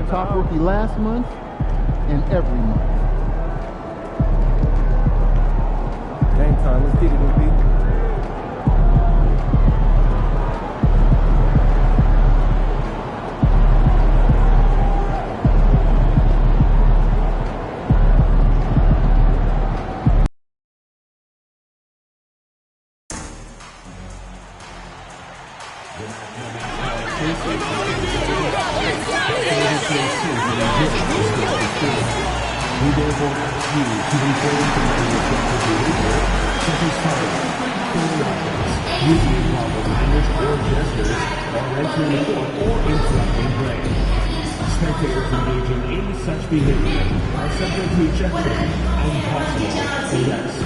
top rookie last month and every month. Game time. Let's get it, OP. We therefore ask you to refrain from any offensive behavior, such as firing, throwing objects, using improper language or gestures, or entering the court or interrupting play. Spectators engaging in such behavior are subject to ejection and possible arrest.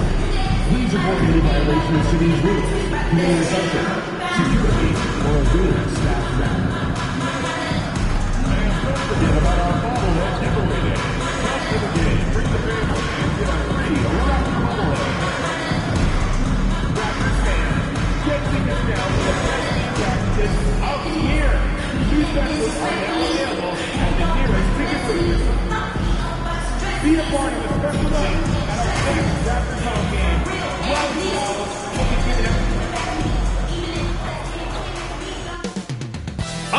Please report any violations to these rules, community reception, security, or arena staff member. Don't forget about our bobblehead giveaway day. After the game, bring the family and get a free Raptor bobblehead. Raptors fans, get tickets now for the best team practices of the year. These specials are now available at the nearest ticket booth. Be a part of the special night at our next Raptors home game. Love you all.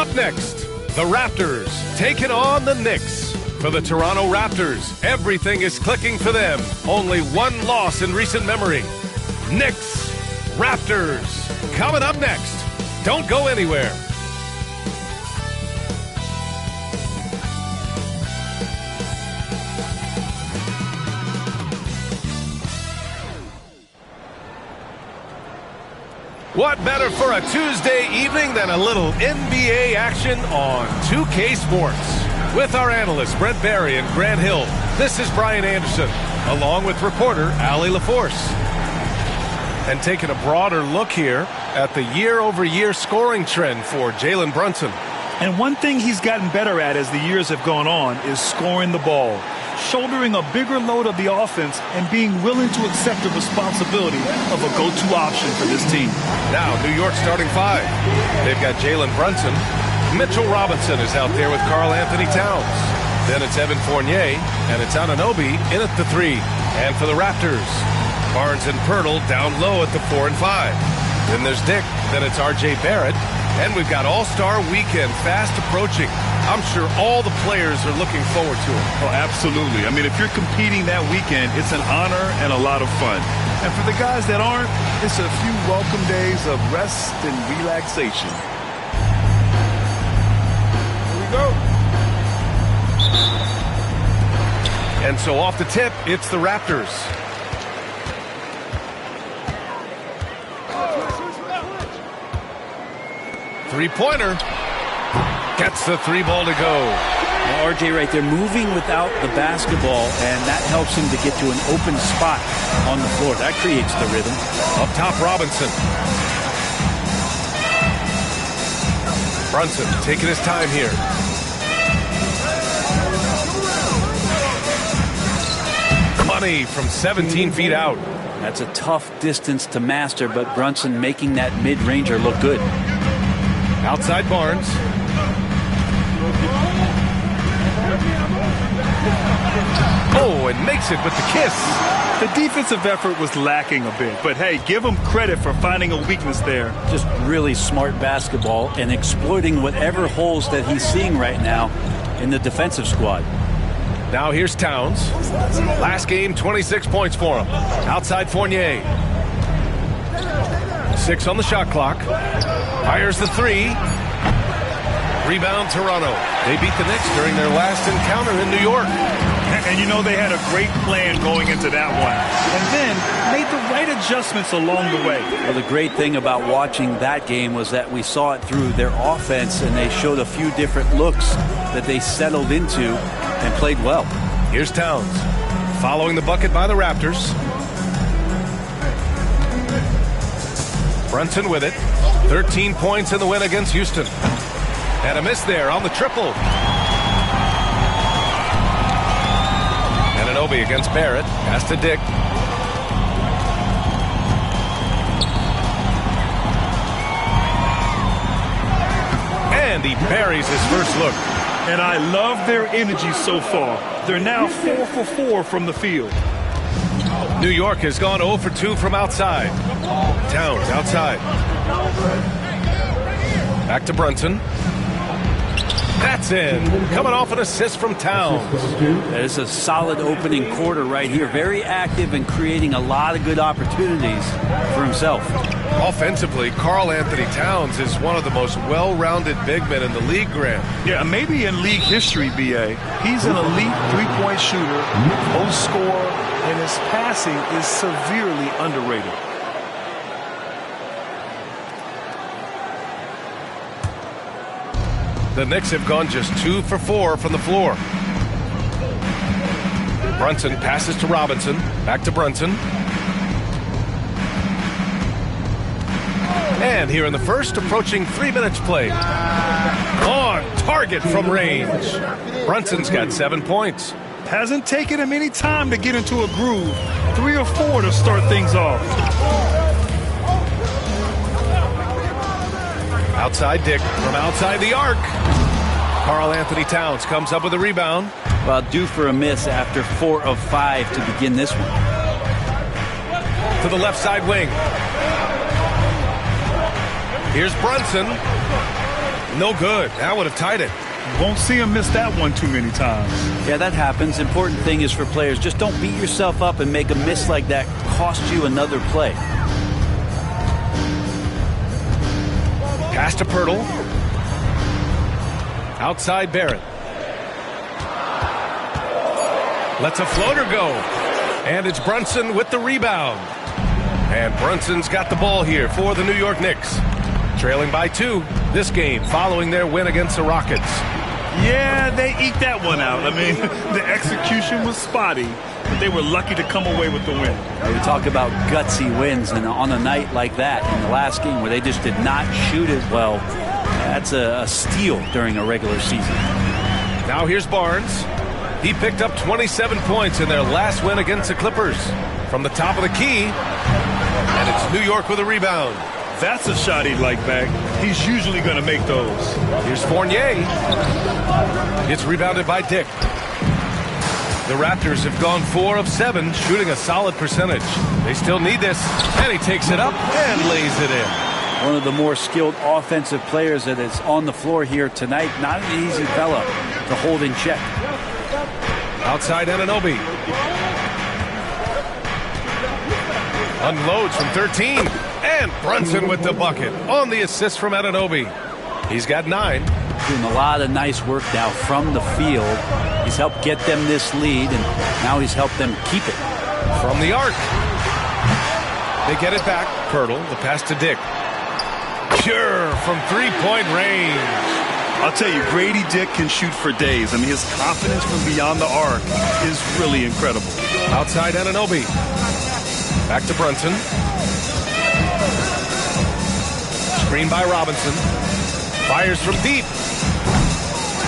Up next, the Raptors taking on the Knicks. For the Toronto Raptors, everything is clicking for them. Only one loss in recent memory. Knicks, Raptors, coming up next. Don't go anywhere. What better for a Tuesday evening than a little NBA action on 2K Sports? With our analysts Brent Barry and Grant Hill, this is Brian Anderson, along with reporter Allie LaForce. And taking a broader look here at the year-over-year scoring trend for Jalen Brunson. And one thing he's gotten better at as the years have gone on is scoring the ball, shouldering a bigger load of the offense and being willing to accept the responsibility of a go-to option for this team. Now, New York starting five. They've got Jalen Brunson. Mitchell Robinson is out there with Karl Anthony Towns. Then it's Evan Fournier, and it's Anunoby in at the 3. And for the Raptors, Barnes and Pirtle down low at the 4 and 5. Then there's Dick, then it's R.J. Barrett, and we've got All-Star Weekend fast approaching. I'm sure all the players are looking forward to it. Oh, absolutely. I mean, if you're competing that weekend, it's an honor and a lot of fun. And for the guys that aren't, it's a few welcome days of rest and relaxation. Go. And so off the tip, it's the Raptors. Three-pointer. Gets the 3 ball to go. Now, RJ right there moving without the basketball, and that helps him to get to an open spot on the floor. That creates the rhythm. Up top, Robinson. Brunson taking his time here. Money from 17 feet out. That's a tough distance to master, but Brunson making that mid-ranger look good. Outside Barnes. Oh, and makes it with the kiss. The defensive effort was lacking a bit, but hey, give him credit for finding a weakness there. Just really smart basketball and exploiting whatever holes that he's seeing right now in the defensive squad. Now here's Towns. Last game, 26 points for him. Outside Fournier. 6 on the shot clock. Fires the 3. Rebound Toronto. They beat the Knicks during their last encounter in New York. And you know they had a great plan going into that one. And then made the right adjustments along the way. Well, the great thing about watching that game was that we saw it through their offense, and they showed a few different looks that they settled into and played well. Here's Towns. Following the bucket by the Raptors. Brunson with it. 13 points in the win against Houston. And a miss there on the triple. Anunoby against Barrett. Pass to Dick. And he buries his first look. And I love their energy so far. They're now 4 for 4 from the field. New York has gone 0 for 2 from outside. Towns outside. Back to Brunson. That's in. Coming off an assist from Towns. It's a solid opening quarter right here. Very active and creating a lot of good opportunities for himself. Offensively, Karl Anthony Towns is one of the most well-rounded big men in the league, Grant. Yeah, maybe in league history, B.A. He's an elite three-point shooter, post scorer, and his passing is severely underrated. The Knicks have gone just 2 for 4 from the floor. Brunson passes to Robinson. Back to Brunson. And here in the first, approaching 3 minutes played. On target from range. Brunson's got 7 points. Hasn't taken him any time to get into a groove. 3 or 4 to start things off. Outside Dick from outside the arc. Karl Anthony Towns comes up with a rebound. Well, due for a miss after 4 of 5 to begin this one. To the left side wing. Here's Brunson. No good. That would have tied it. Won't see him miss that one too many times. Yeah, that happens. Important thing is for players, just don't beat yourself up and make a miss like that cost you another play. Pass to Pirtle. Outside Barrett. Lets a floater go. And it's Brunson with the rebound. And Brunson's got the ball here for the New York Knicks. Trailing by 2 this game following their win against the Rockets. Yeah, they eked that one out. I mean, the execution was spotty, but they were lucky to come away with the win. We talk about gutsy wins, and on a night like that in the last game where they just did not shoot it well, that's a steal during a regular season. Now here's Barnes. He picked up 27 points in their last win against the Clippers. From the top of the key, and it's New York with a rebound. That's a shot he'd like back. He's usually going to make those. Here's Fournier. It's rebounded by Dick. The Raptors have gone 4 of 7, shooting a solid percentage. They still need this, and he takes it up and lays it in. One of the more skilled offensive players that is on the floor here tonight. Not an easy fella to hold in check. Outside Anunoby. Unloads from 13. And Brunson with the bucket on the assist from Anunoby. He's got 9. Doing a lot of nice work now from the field. He's helped get them this lead, and now he's helped them keep it. From the arc. They get it back. Pirtle, the pass to Dick. Pure from 3-point range. I'll tell you, Grady Dick can shoot for days. I mean, his confidence from beyond the arc is really incredible. Outside Anunoby. Back to Brunson. Screen by Robinson. Fires from deep.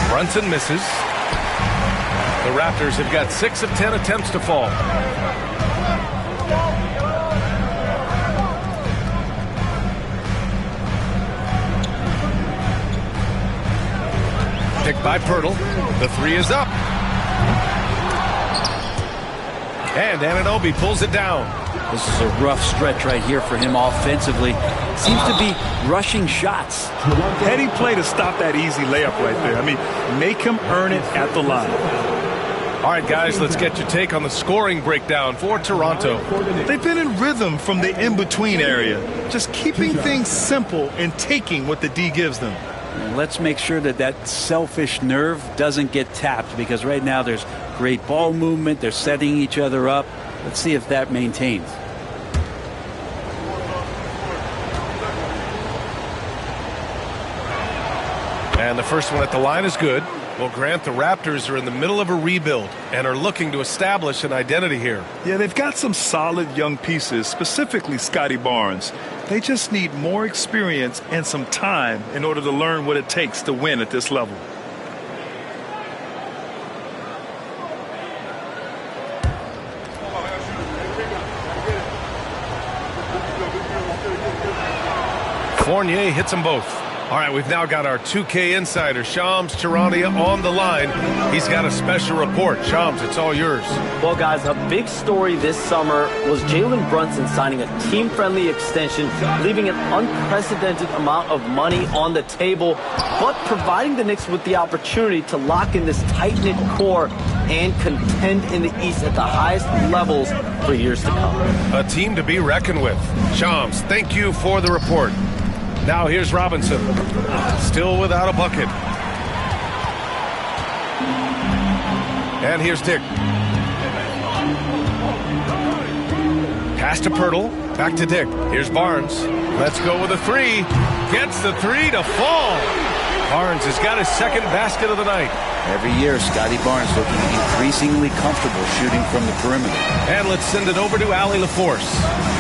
Brunson misses. The Raptors have got 6 of 10 attempts to fall. Picked by Pirtle. The 3 is up. And Anunoby pulls it down. This is a rough stretch right here for him offensively. Seems to be rushing shots. Heady play to stop that easy layup right there. I mean, make him earn it at the line. All right, guys, let's get your take on the scoring breakdown for Toronto. They've been in rhythm from the in-between area, just keeping things simple and taking what the D gives them. Let's make sure that that selfish nerve doesn't get tapped, because right now there's great ball movement. They're setting each other up. Let's see if that maintains. And the first one at the line is good. Well, Grant, the Raptors are in the middle of a rebuild and are looking to establish an identity here. Yeah, they've got some solid young pieces, specifically Scotty Barnes. They just need more experience and some time in order to learn what it takes to win at this level. Fournier hits them both. All right, we've now got our 2K insider, Shams Charania, on the line. He's got a special report. Shams, it's all yours. Well, guys, a big story this summer was Jalen Brunson signing a team-friendly extension, leaving an unprecedented amount of money on the table, but providing the Knicks with the opportunity to lock in this tight-knit core and contend in the East at the highest levels for years to come. A team to be reckoned with. Shams, thank you for the report. Now here's Robinson, still without a bucket. And here's Dick. Pass to Pirtle, back to Dick. Here's Barnes. Let's go with a three. Gets the three to fall. Barnes has got his second basket of the night. Every year, Scotty Barnes looking increasingly comfortable shooting from the perimeter. And let's send it over to Allie LaForce.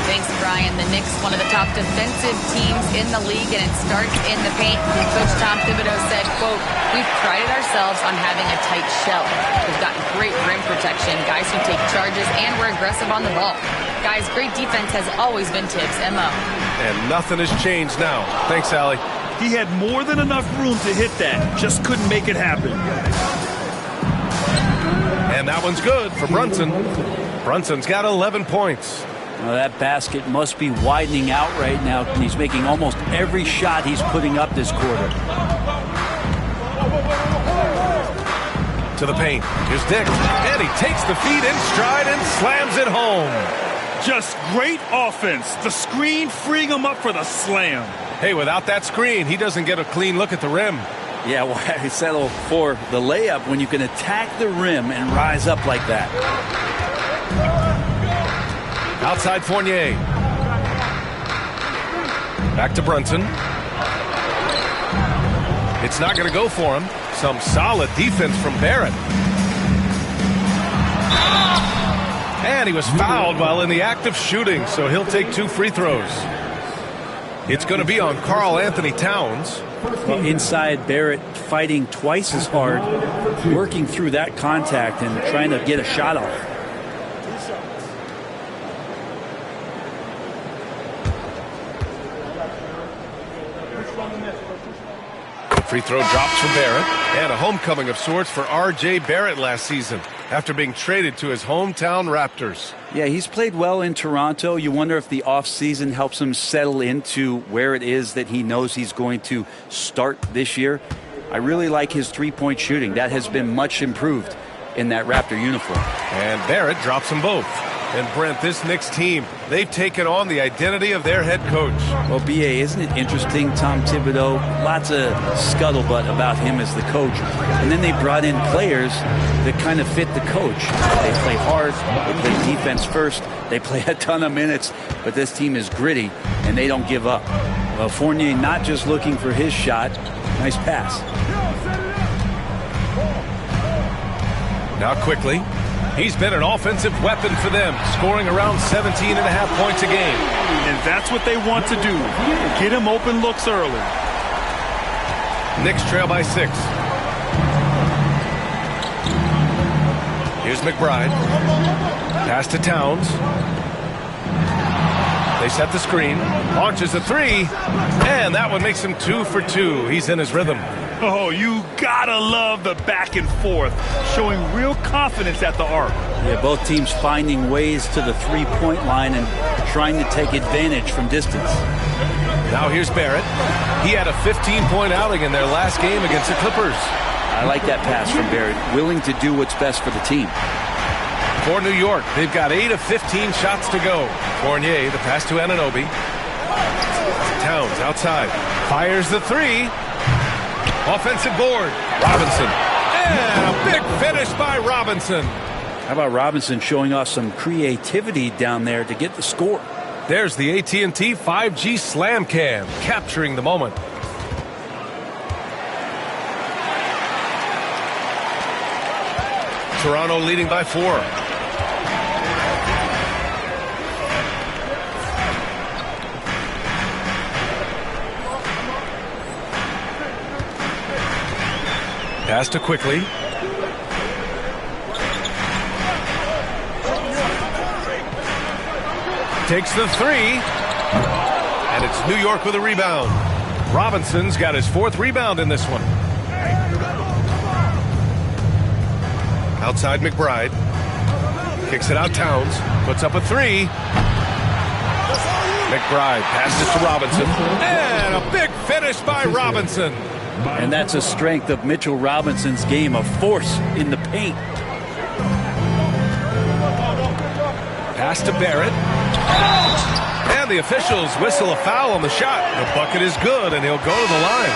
Thanks, Brian. The Knicks, one of the top defensive teams in the league, and it starts in the paint. Coach Tom Thibodeau said, quote, "We've prided ourselves on having a tight shell. We've got great rim protection, guys who take charges, and we're aggressive on the ball. Guys, great defense has always been Tibbs' MO." And nothing has changed now. Thanks, Allie. He had more than enough room to hit that, just couldn't make it happen. And that one's good for Brunson. Brunson's got 11 points. Well, that basket must be widening out right now, and he's making almost every shot he's putting up this quarter. To the paint. Here's Dick. And he takes the feed in stride and slams it home. Just great offense. The screen freeing him up for the slam. Hey, without that screen, he doesn't get a clean look at the rim. Yeah, why settle for the layup when you can attack the rim and rise up like that? Outside Fournier. Back to Brunson. It's not going to go for him. Some solid defense from Barrett. And he was fouled while in the act of shooting, so he'll take 2 free throws. It's going to be on Karl Anthony Towns. Well, inside, Barrett fighting twice as hard, working through that contact and trying to get a shot off. Free throw drops for Barrett, and a homecoming of sorts for R.J. Barrett last season after being traded to his hometown Raptors. Yeah, he's played well in Toronto. You wonder if the offseason helps him settle into where it is that he knows he's going to start this year. I really like his three-point shooting. That has been much improved in that Raptor uniform. And Barrett drops them both. And Brent, this Knicks team, they've taken on the identity of their head coach. Well, B.A., isn't it interesting, Tom Thibodeau? Lots of scuttlebutt about him as the coach. And then they brought in players that kind of fit the coach. They play hard, they play defense first, they play a ton of minutes, but this team is gritty, and they don't give up. Well, Fournier not just looking for his shot. Nice pass. Now quickly. He's been an offensive weapon for them, scoring around 17.5 points a game. And that's what they want to do. Get him open looks early. Knicks trail by 6. Here's McBride. Pass to Towns. They set the screen. Launches a three. And that one makes him 2 for 2. He's in his rhythm. Oh, you gotta love the back and forth, showing real confidence at the arc. Yeah, both teams finding ways to the three-point line and trying to take advantage from distance. Now here's Barrett. He had a 15-point outing in their last game against the Clippers. I like that pass from Barrett, willing to do what's best for the team. For New York, they've got 8 of 15 shots to go. Fournier, the pass to Anunoby. Towns outside. Fires the three. Offensive board. Robinson. And a big finish by Robinson. How about Robinson showing off some creativity down there to get the score? There's the AT&T 5G Slam Cam, capturing the moment. Toronto leading by 4. Pass to quickly. Takes the three. And it's New York with a rebound. Robinson's got his 4th rebound in this one. Outside McBride. Kicks it out Towns. Puts up a 3. McBride passes to Robinson. And a big finish by Robinson. And that's a strength of Mitchell Robinson's game, of force in the paint. Pass to Barrett. And the officials whistle a foul on the shot. The bucket is good, and he'll go to the line.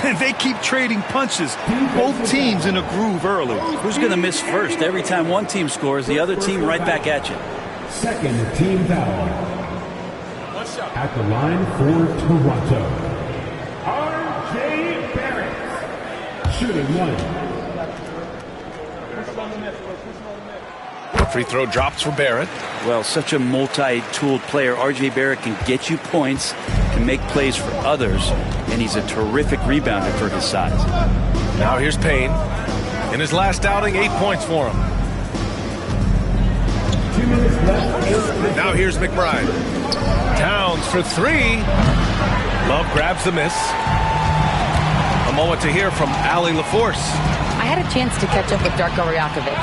And they keep trading punches. Both teams in a groove early. Who's going to miss first? Every time one team scores, the other team right back at you. Second team foul. At the line for Toronto, R.J. Barrett, shooting 1. The free throw drops for Barrett. Well, such a multi-tooled player. R.J. Barrett can get you points, can make plays for others, and he's a terrific rebounder for his size. Now here's Payne. In his last outing, 8 points for him. 2 minutes left. Now here's McBride. Towns for 3. Love grabs the miss. A moment to hear from Ali LaForce. I had a chance to catch up with Darko Rajakovic.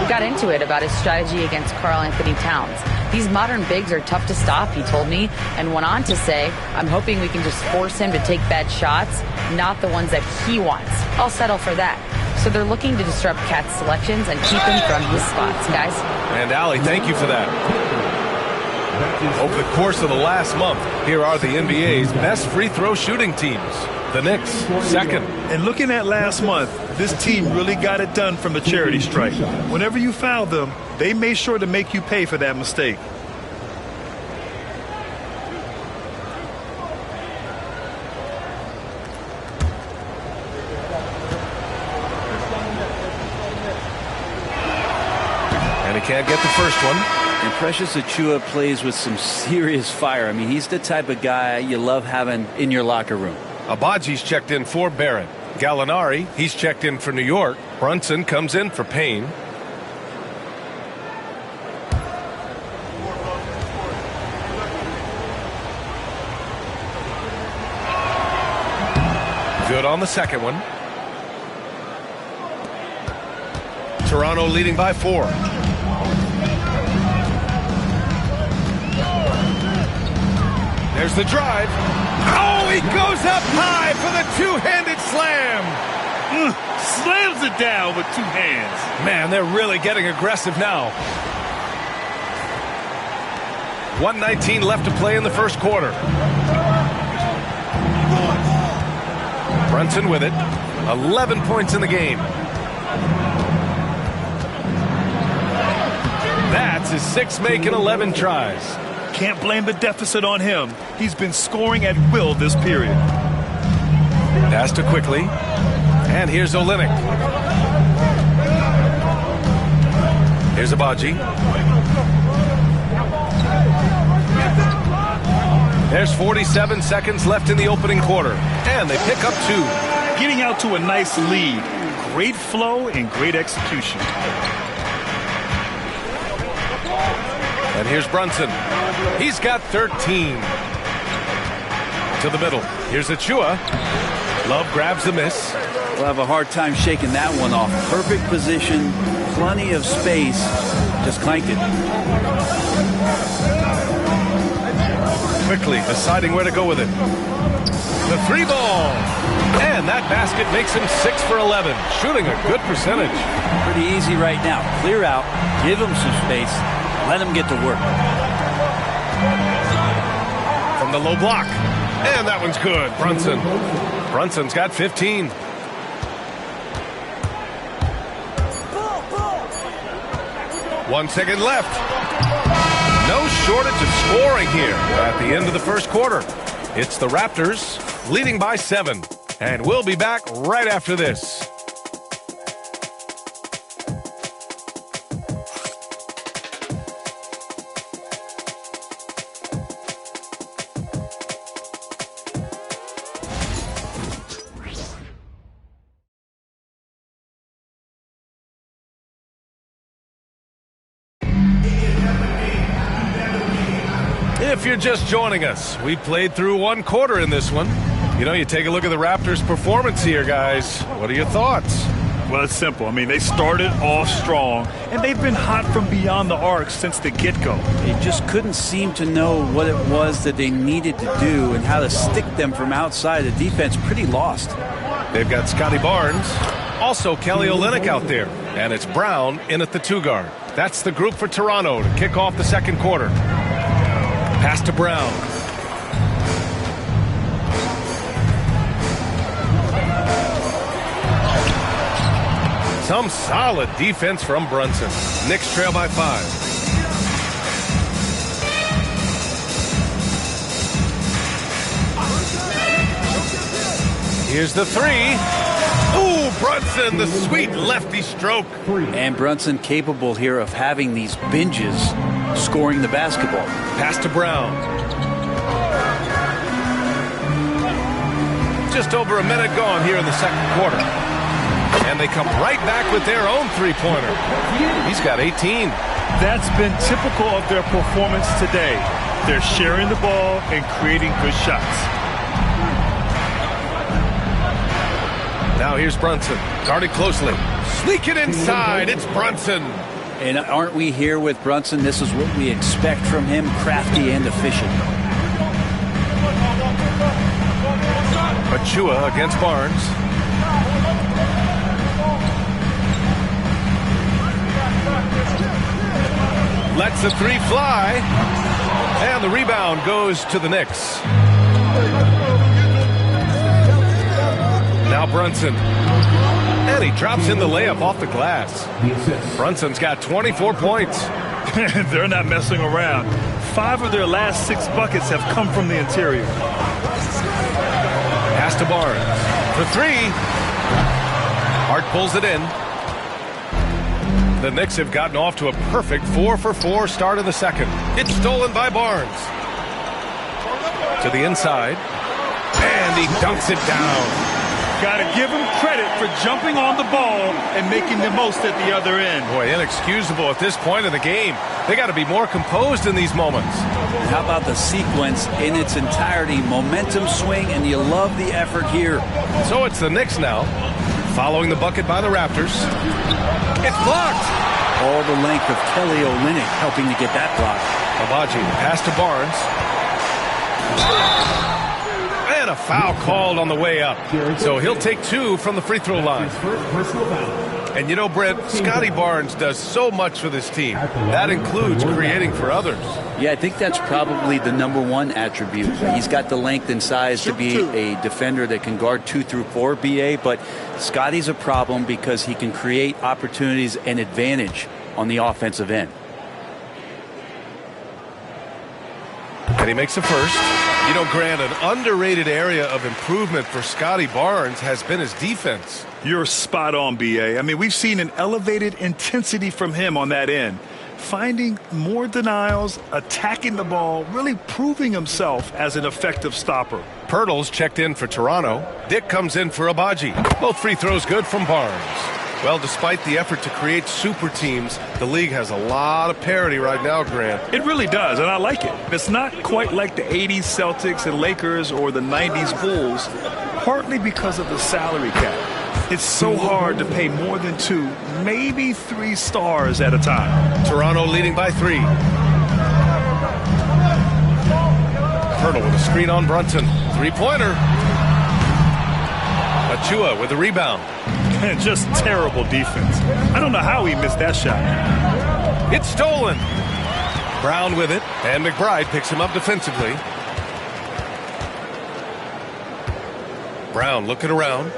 We got into it about his strategy against Karl Anthony Towns. These modern bigs are tough to stop, he told me, and went on to say, I'm hoping we can just force him to take bad shots, not the ones that he wants. I'll settle for that. So they're looking to disrupt Cat's selections and keep him from his spots, guys. And Ali, thank you for that. Over the course of the last month, here are the NBA's best free throw shooting teams. The Knicks, 2nd. And looking at last month, this team really got it done from the charity stripe. Whenever you foul them, they made sure to make you pay for that mistake. And he can't get the first one. And Precious Achiuwa plays with some serious fire. I mean, he's the type of guy you love having in your locker room. Abaji's checked in for Barrett. Gallinari, he's checked in for New York. Brunson comes in for Payne. Good on the second one. Toronto leading by 4. There's the drive. Oh, he goes up high for the two-handed slam. Slams it down with 2 hands. Man, they're really getting aggressive now. 1:19 left to play in the first quarter. Brunson with it. 11 points in the game. That's his 6th make in 11 tries. Can't blame the deficit on him. He's been scoring at will this period. Pass to Quickly. And here's Olynyk. Here's Abaji. There's 47 seconds left in the opening quarter. And they pick up 2. Getting out to a nice lead. Great flow and great execution. And here's Brunson. He's got 13. To the middle. Here's Achiuwa. Love grabs the miss. We'll have a hard time shaking that one off. Perfect position, plenty of space. Just clank it. Quickly deciding where to go with it. The 3 ball. And that basket makes him 6 for 11. Shooting a good percentage. Pretty easy right now. Clear out. Give him some space. Let him get to work. From the low block. And that one's good. Brunson's got 15. One second left. No shortage of scoring here at the end of the first quarter. It's the Raptors leading by 7. And we'll be back right after this. If you're just joining us, we played through 1 quarter in this one. You know, you take a look at the Raptors' performance here, guys. What are your thoughts? Well, it's simple. I mean, they started off strong, and they've been hot from beyond the arc since the get-go. They just couldn't seem to know what it was that they needed to do and how to stick them from outside. The defense pretty lost. They've got Scotty Barnes, also Kelly Olynyk out there, and it's Brown in at the 2 guard. That's the group for Toronto to kick off the second quarter. Pass to Brown. Some solid defense from Brunson. Knicks trail by 5. Here's the 3. Ooh, Brunson, the sweet lefty stroke. And Brunson capable here of having these binges scoring the basketball. Pass to Brown. Just over a minute gone here in the second quarter. And they come right back with their own three-pointer. He's got 18. That's been typical of their performance today. They're sharing the ball and creating good shots. Now here's Brunson, guarded closely. Sneak it inside, it's Brunson. And aren't we here with Brunson? This is what we expect from him, crafty and efficient. Achua against Barnes. Lets the 3 fly. And the rebound goes to the Knicks. Now Brunson. And he drops in the layup off the glass. Brunson's got 24 points. They're not messing around. 5 of their last 6 buckets have come from the interior. Pass to Barnes. For 3. Hart pulls it in. The Knicks have gotten off to a perfect 4-for-4 start of the second. It's stolen by Barnes. To the inside. And he dunks it down. Got to give him credit for jumping on the ball and making the most at the other end. Boy, inexcusable at this point in the game. They got to be more composed in these moments. How about the sequence in its entirety? Momentum swing, and you love the effort here. So it's the Knicks now, following the bucket by the Raptors. It's blocked. All the length of Kelly Olynyk helping to get that block. Abaji, pass to Barnes. And a foul called on the way up. So he'll take 2 from the free throw line. And you know, Brent, Scotty Barnes does so much for this team. That includes creating for others. Yeah, I think that's probably the #1 attribute. He's got the length and size to be a defender that can guard 2 through 4, BA, but Scotty's a problem because he can create opportunities and advantage on the offensive end. And he makes the first. You know, Grant, an underrated area of improvement for Scotty Barnes has been his defense. You're spot on, BA. I mean, we've seen an elevated intensity from him on that end. Finding more denials, attacking the ball, really proving himself as an effective stopper. Pirtle's checked in for Toronto. Dick comes in for Abaji. Both free throws good from Barnes. Well, despite the effort to create super teams, the league has a lot of parity right now, Grant. It really does, and I like it. It's not quite like the 80s Celtics and Lakers or the 90s Bulls, partly because of the salary cap. It's so hard to pay more than 2, maybe 3 stars at a time. Toronto leading by 3. Pirtle with a screen on Brunson. 3-pointer. Achua with the rebound. Just terrible defense. I don't know how he missed that shot. It's stolen. Brown with it, and McBride picks him up defensively. Brown looking around.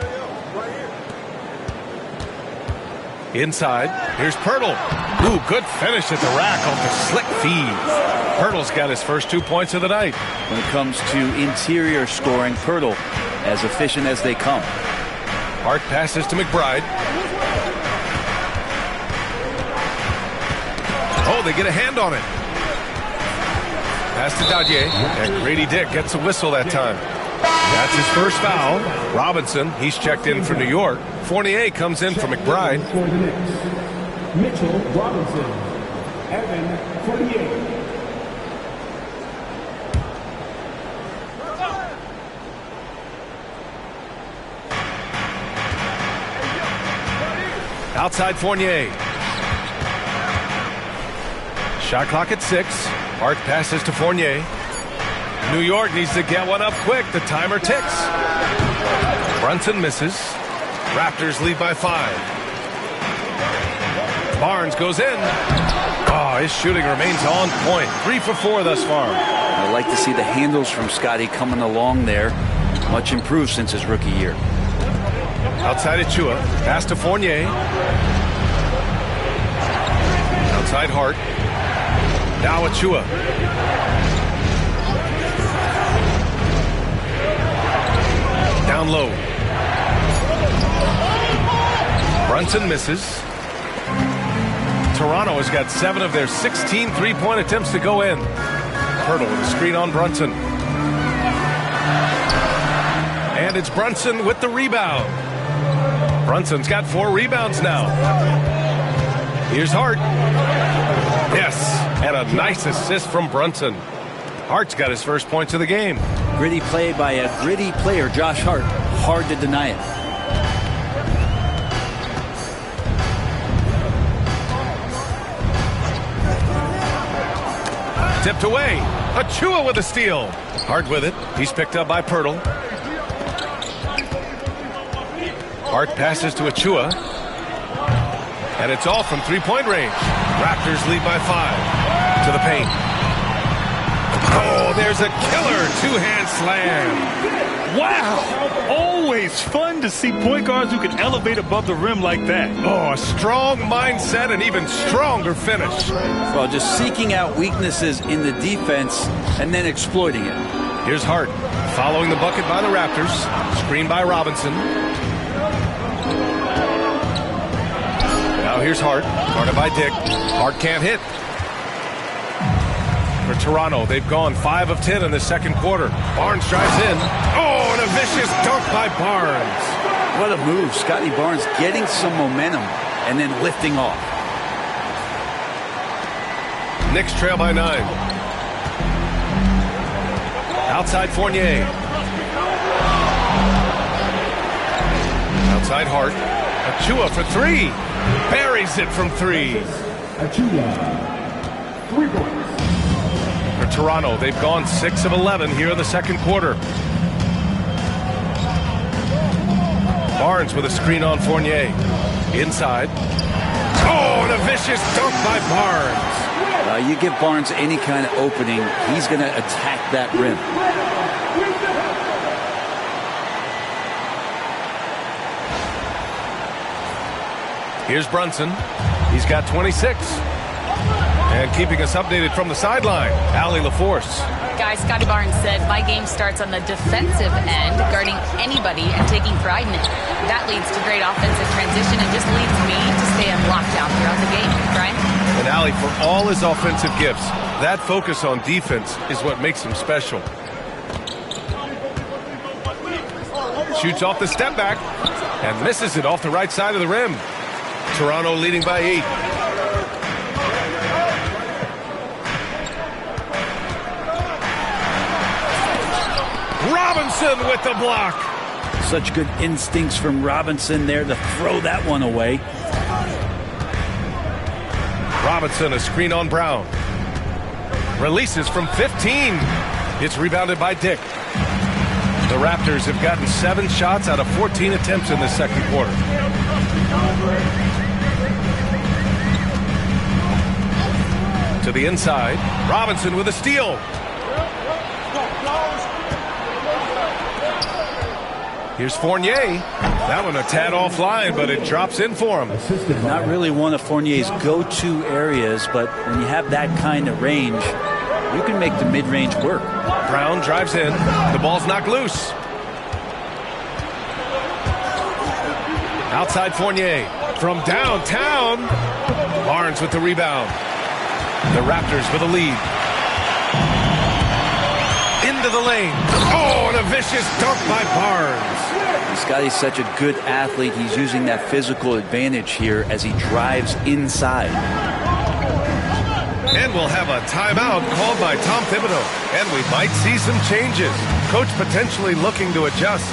Inside, here's Pirtle. Ooh, good finish at the rack off the slick feed. Pirtle's got his first 2 points of the night. When it comes to interior scoring, Pirtle as efficient as they come. Hart passes to McBride. Oh, they get a hand on it. Pass to Dadier, and Grady Dick gets a whistle that time. That's his first foul. Robinson, he's checked in for New York. Fournier comes in for McBride. For the Knicks, Mitchell Robinson, Evan Fournier. Outside Fournier. Shot clock at 6. Hart passes to Fournier. New York needs to get one up quick. The timer ticks. Brunson misses. Raptors lead by 5. Barnes goes in. Oh, his shooting remains on point. 3 for 4 thus far. I like to see the handles from Scotty coming along there. Much improved since his rookie year. Outside Achua. Pass to Fournier. Outside Hart. Now Achua. Down low. Brunson misses. Toronto has got 7 of their 16 three-point attempts to go in. Pirtle with a screen on Brunson. And it's Brunson with the rebound. Brunson's got 4 rebounds now. Here's Hart. Yes, and a nice assist from Brunson. Hart's got his first points of the game. Gritty play by a gritty player, Josh Hart. Hard to deny it. Tipped away. Achua with a steal. Hart with it. He's picked up by Pirtle. Hart passes to Achua. And it's all from three-point range. Raptors lead by 5. To the paint. Oh, there's a killer two-hand slam. Wow! Always fun to see point guards who can elevate above the rim like that. Oh, a strong mindset and even stronger finish. Well, just seeking out weaknesses in the defense and then exploiting it. Here's Hart following the bucket by the Raptors. Screen by Robinson. Now here's Hart, guarded by Dick. Hart can't hit. For Toronto, they've gone 5 of 10 in the second quarter. Barnes drives in. Oh, and a vicious dunk by Barnes. What a move. Scotty Barnes getting some momentum and then lifting off. Knicks trail by 9. Outside Fournier. Outside Hart. Achua for 3. Buries it from 3. Achua. 3 points. For Toronto, they've gone 6 of 11 here in the second quarter. Barnes with a screen on Fournier. Inside. Oh, and a vicious dunk by Barnes. You give Barnes any kind of opening, he's going to attack that rim. Here's Brunson. He's got 26. And keeping us updated from the sideline, Allie LaForce. Guys, Scotty Barnes said, my game starts on the defensive end, guarding anybody and taking pride in it. That leads to great offensive transition and just leads me to stay on lockdown throughout the game. Brian? And Allie, for all his offensive gifts, that focus on defense is what makes him special. Shoots off the step back and misses it off the right side of the rim. Toronto leading by 8. Robinson with the block. Such good instincts from Robinson there to throw that one away. Robinson, a screen on Brown. Releases from 15. It's rebounded by Dick. The Raptors have gotten 7 shots out of 14 attempts in the second quarter. To the inside. Robinson with a steal. Here's Fournier. That one a tad offline, but it drops in for him. Not really one of Fournier's go-to areas, but when you have that kind of range, you can make the mid-range work. Brown drives in. The ball's knocked loose. Outside Fournier. From downtown. Barnes with the rebound. The Raptors with a lead. Into the lane. Oh, and a vicious dunk by Barnes. Scotty's such a good athlete. He's using that physical advantage here as he drives inside. And we'll have a timeout called by Tom Thibodeau. And we might see some changes. Coach potentially looking to adjust.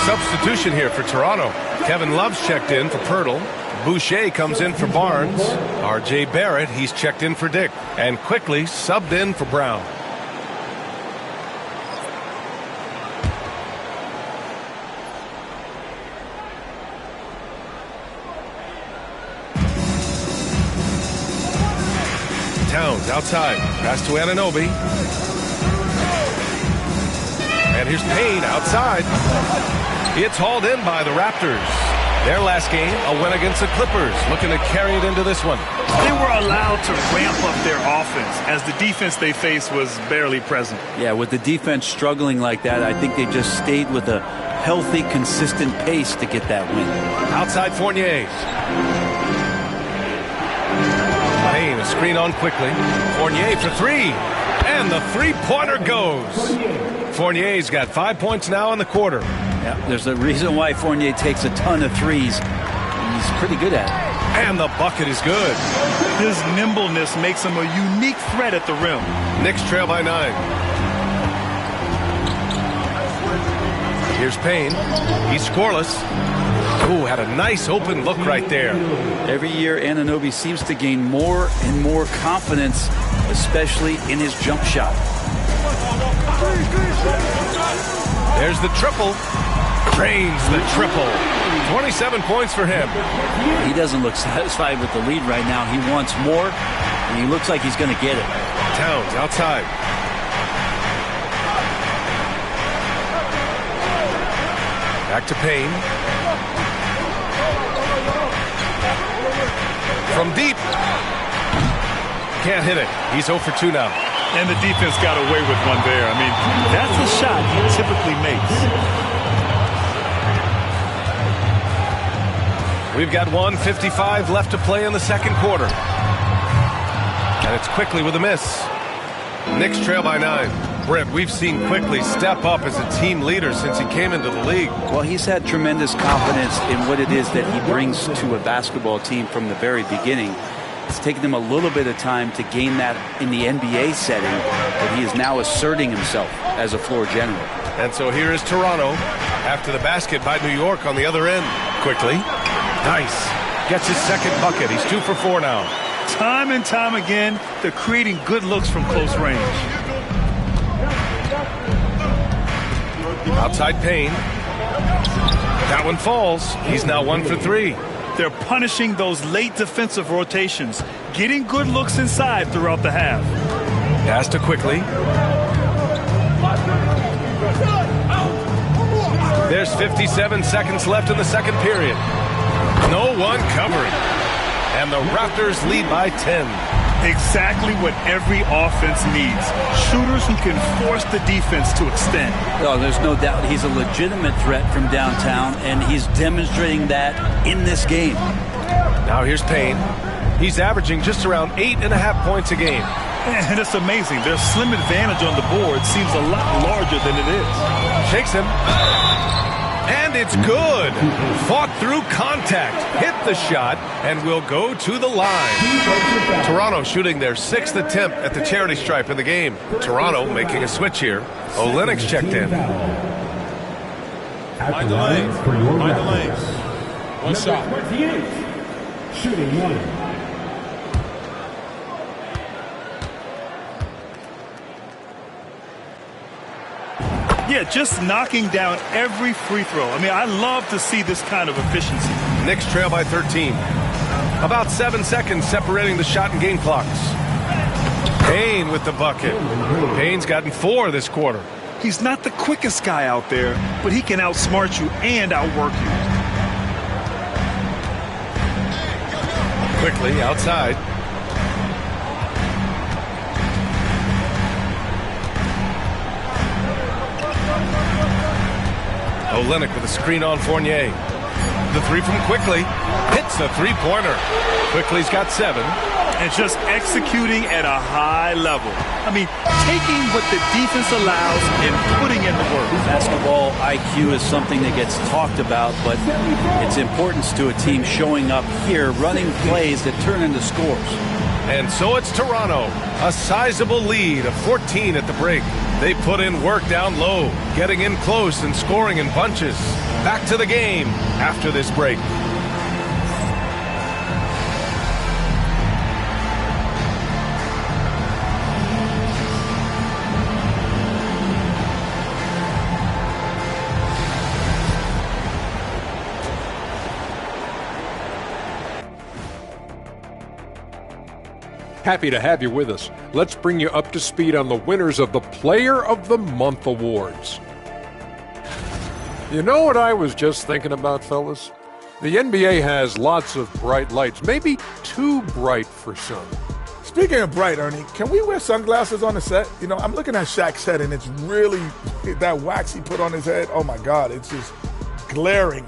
substitution here for Toronto. Kevin Love's checked in for Pirtle. Boucher comes in for Barnes. R.J. Barrett, he's checked in for Dick. And quickly subbed in for Brown. Towns outside. Pass to Anunoby. And here's Payne outside. It's hauled in by the Raptors. Their last game, a win against the Clippers, looking to carry it into this one. They were allowed to ramp up their offense as the defense they faced was barely present. Yeah, with the defense struggling like that, I think they just stayed with a healthy, consistent pace to get that win. Outside Fournier. Payne, a screen on quickly. Fournier for three. And the three-pointer goes. Fournier's got 5 points now in the quarter. Yeah, there's a reason why Fournier takes a ton of threes. He's pretty good at it. And the bucket is good. His nimbleness makes him a unique threat at the rim. Knicks trail by 9. Here's Payne. He's scoreless. Ooh, had a nice open look right there. Every year, Anunoby seems to gain more and more confidence, especially in his jump shot. There's the triple. Drains the triple. 27 points for him. He doesn't look satisfied with the lead right now. He wants more, and he looks like he's going to get it. Towns outside. Back to Payne. From deep. Can't hit it. He's 0 for 2 now. And the defense got away with one there. I mean, that's a shot he typically makes. We've got 1:55 left to play in the second quarter. And it's Quickly with a miss. Knicks trail by 9. Brett, we've seen Quickly step up as a team leader since he came into the league. Well, he's had tremendous confidence in what it is that he brings to a basketball team from the very beginning. It's taken him a little bit of time to gain that in the NBA setting, but he is now asserting himself as a floor general. And so here is Toronto after the basket by New York on the other end. Quickly. Nice. Gets his second bucket. He's 2 for 4 now. Time and time again, they're creating good looks from close range. Outside Payne. That one falls. He's now 1 for 3. They're punishing those late defensive rotations, getting good looks inside throughout the half. Pass to Quickly. There's 57 seconds left in the second period. No one covering. And the Raptors lead by 10. Exactly what every offense needs. Shooters who can force the defense to extend. Oh, there's no doubt he's a legitimate threat from downtown, and he's demonstrating that in this game. Now here's Payne. He's averaging just around 8.5 points a game. And it's amazing. Their slim advantage on the board seems a lot larger than it is. Shakes him. And it's good. Fought through contact. Hit the shot and will go to the line. Toronto shooting their 6th attempt at the charity stripe in the game. Toronto making a switch here. Olynyk's checked in. Mind the lanes. Mind the lanes. One shot. Shooting 1. Yeah, just knocking down every free throw. I mean, I love to see this kind of efficiency. Knicks trail by 13. About 7 seconds separating the shot and game clocks. Payne with the bucket. Payne's gotten 4 this quarter. He's not the quickest guy out there, but he can outsmart you and outwork you. Quickly outside. Olynyk with a screen on Fournier. The three from Quickly. Hits the three-pointer. Quickly's got 7. And just executing at a high level. I mean, taking what the defense allows and putting in the work. Basketball IQ is something that gets talked about, but its importance to a team showing up here, running plays that turn into scores. And so it's Toronto, a sizable lead of 14 at the break. They put in work down low, getting in close and scoring in bunches. Back to the game after this break. Happy to have you with us. Let's bring you up to speed on the winners of the Player of the Month awards. You know what I was just thinking about, fellas? The NBA has lots of bright lights, maybe too bright for some. Speaking of bright, Ernie, can we wear sunglasses on the set? You know, I'm looking at Shaq's head, and it's really, that wax he put on his head, oh my God, it's just glaring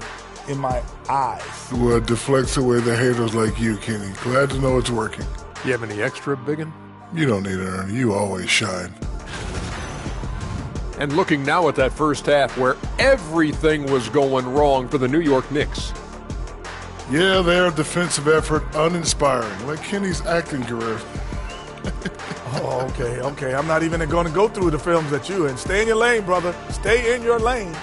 in my eyes. Well, it deflects away the haters like you, Kenny. Glad to know it's working. You have any extra, biggin? You don't need it, Ernie. You always shine. And looking now at that first half where everything was going wrong for the New York Knicks. Yeah, their defensive effort uninspiring, like Kenny's acting career. Oh, okay. I'm not even going to go through the films that you in. Stay in your lane, brother. Stay in your lane.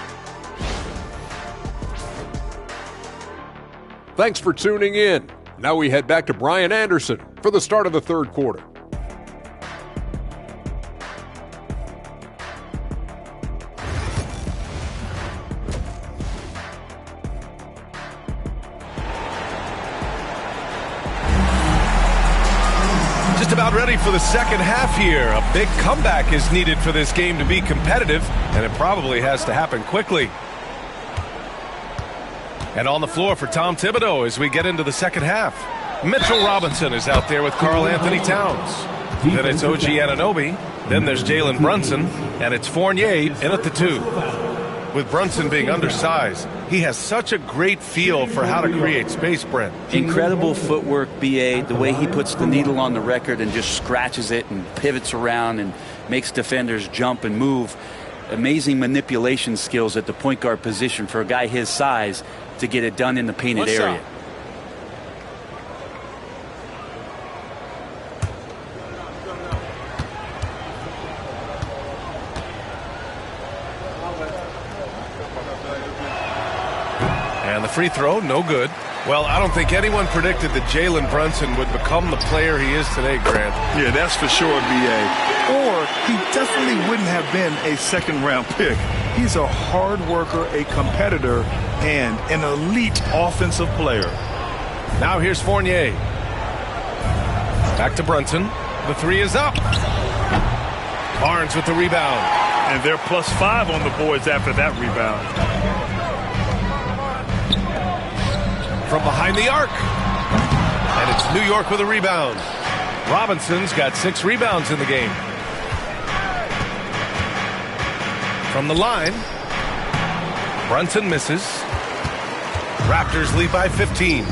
Thanks for tuning in. Now we head back to Brian Anderson for the start of the third quarter. Just about ready for the second half here. A big comeback is needed for this game to be competitive, and it probably has to happen quickly. And on the floor for Tom Thibodeau as we get into the second half. Mitchell Robinson is out there with Karl Anthony Towns. Then it's OG Anunoby. Then there's Jalen Brunson. And it's Fournier in at the 2. With Brunson being undersized, he has such a great feel for how to create space, Brent. Incredible footwork, B.A., the way he puts the needle on the record and just scratches it and pivots around and makes defenders jump and move. Amazing manipulation skills at the point guard position for a guy his size to get it done in the painted area. And the free throw, no good. Well, I don't think anyone predicted that Jalen Brunson would become the player he is today, Grant. Yeah, that's for sure, B.A. Or he definitely wouldn't have been a second-round pick. He's a hard worker, a competitor, and an elite offensive player. Now here's Fournier. Back to Brunson. The 3 is up. Barnes with the rebound. And they're +5 on the boards after that rebound. From behind the arc. And it's New York with a rebound. Robinson's got 6 rebounds in the game. From the line. Brunson misses. Raptors lead by 15.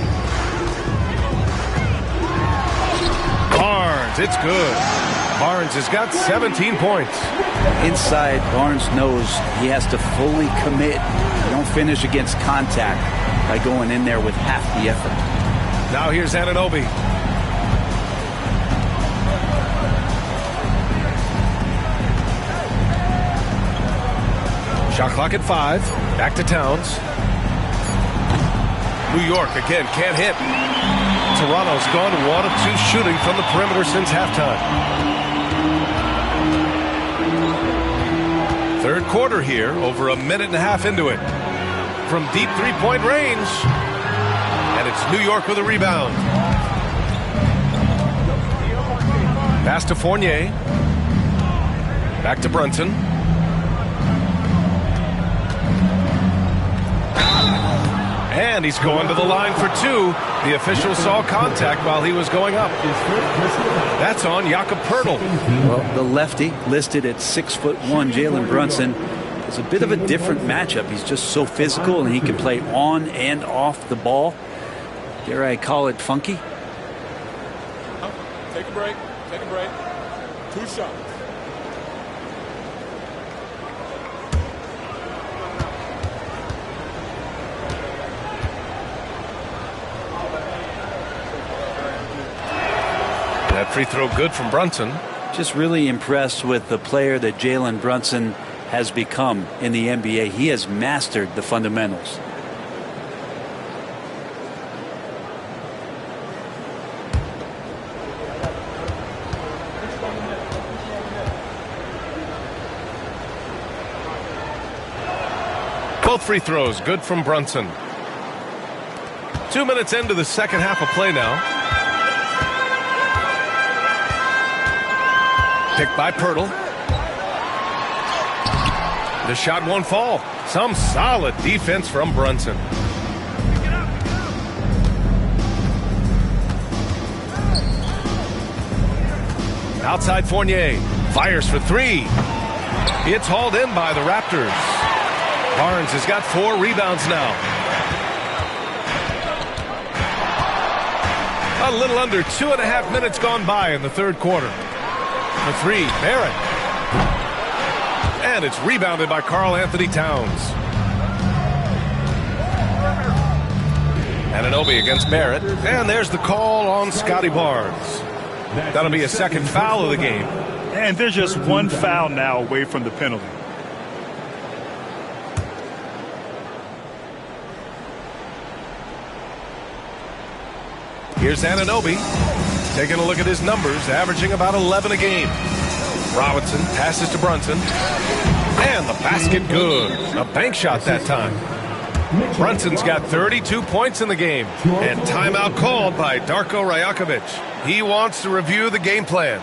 Barnes, it's good. Barnes has got 17 points. Inside, Barnes knows he has to fully commit. You don't finish against contact by going in there with half the effort. Now here's Anunoby. Shot clock at 5. Back to Towns. New York again can't hit. Toronto's gone 1 of 2 shooting from the perimeter since halftime. Third quarter here, over a minute and a half into it. From deep three-point range. And it's New York with a rebound. Pass to Fournier. Back to Brunson. And he's going to the line for 2. The official saw contact while he was going up. That's on Jakob Poeltl. Well, the lefty listed at 6'1", Jalen Brunson, is a bit of a different matchup. He's just so physical, and he can play on and off the ball. Dare I call it funky? Take a break. 2 shots. That free throw good from Brunson. Just really impressed with the player that Jalen Brunson has become in the NBA. He has mastered the fundamentals. Both free throws good from Brunson. 2 minutes into the second half of play now. Picked by Pirtle. The shot won't fall. Some solid defense from Brunson. Outside Fournier. Fires for three. It's hauled in by the Raptors. Barnes has got 4 rebounds now. A little under 2.5 minutes gone by in the third quarter. The three, Barrett. And it's rebounded by Karl Anthony Towns. Anunoby against Barrett. And there's the call on Scotty Barnes. That'll be a second foul of the game. And there's just one foul now away from the penalty. Here's Anunoby, taking a look at his numbers, averaging about 11 a game. Robinson passes to Brunson, and the basket good. A bank shot that time. Brunson's got 32 points in the game, and timeout called by Darko Rajakovic. He wants to review the game plan.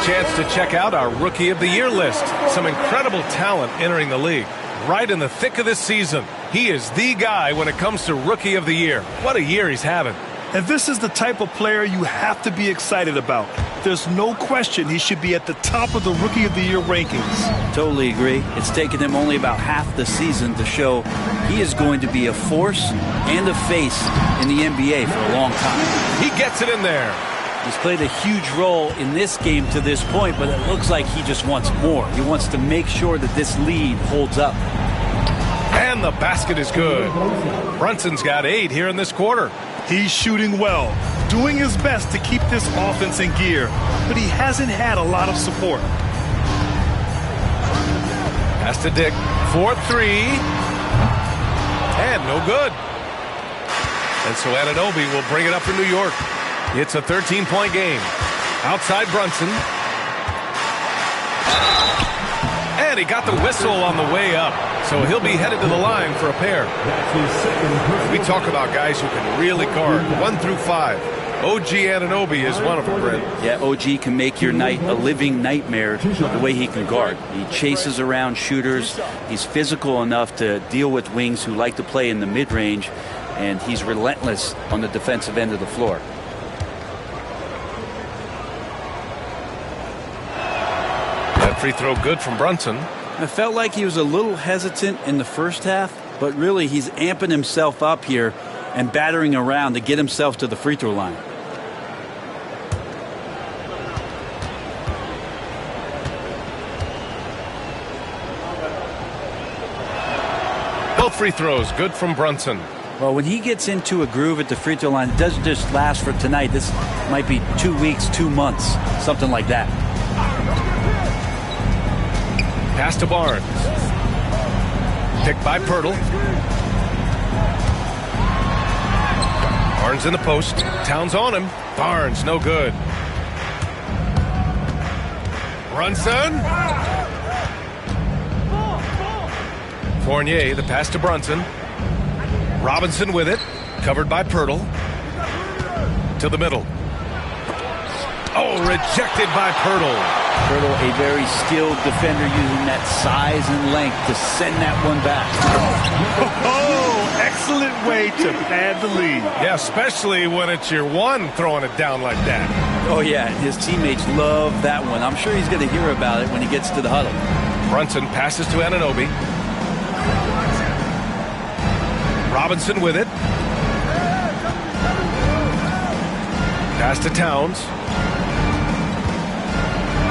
Chance to check out our Rookie of the Year list. Some incredible talent entering the league. Right in the thick of this season. He is the guy when it comes to Rookie of the Year. What a year he's having. And this is the type of player you have to be excited about. There's no question he should be at the top of the Rookie of the Year rankings. Totally agree. It's taken him only about half the season to show he is going to be a force and a face in the NBA for a long time. He gets it in there. He's played a huge role in this game to this point, but it looks like he just wants more. He wants to make sure that this lead holds up. And the basket is good. Brunson's got 8 here in this quarter. He's shooting well, doing his best to keep this offense in gear, but he hasn't had a lot of support. Pass to Dick for 3. And no good. And so Anunoby will bring it up for New York. It's a 13-point game. Outside Brunson. And he got the whistle on the way up. So he'll be headed to the line for a pair. We talk about guys who can really guard 1 through 5. OG Anunoby is one of them, Brent. Yeah, OG can make your night a living nightmare the way he can guard. He chases around shooters. He's physical enough to deal with wings who like to play in the mid-range. And he's relentless on the defensive end of the floor. Free throw good from Brunson. I felt like he was a little hesitant in the first half, but really he's amping himself up here and battering around to get himself to the free throw line. Both free throws good from Brunson. Well, when he gets into a groove at the free throw line, it doesn't just last for tonight. This might be 2 weeks, 2 months, something like that. Pass to Barnes. Picked by Pirtle. Barnes in the post. Towns on him. Barnes, no good. Brunson. Fournier, the pass to Brunson. Robinson with it. Covered by Pirtle. To the middle. Oh, rejected by Pirtle. Pirtle, a very skilled defender, using that size and length to send that one back. Oh, excellent way to pad the lead. Yeah, especially when it's your one throwing it down like that. Oh, yeah, his teammates love that one. I'm sure he's going to hear about it when he gets to the huddle. Brunson passes to Anunoby. Robinson with it. Pass to Towns.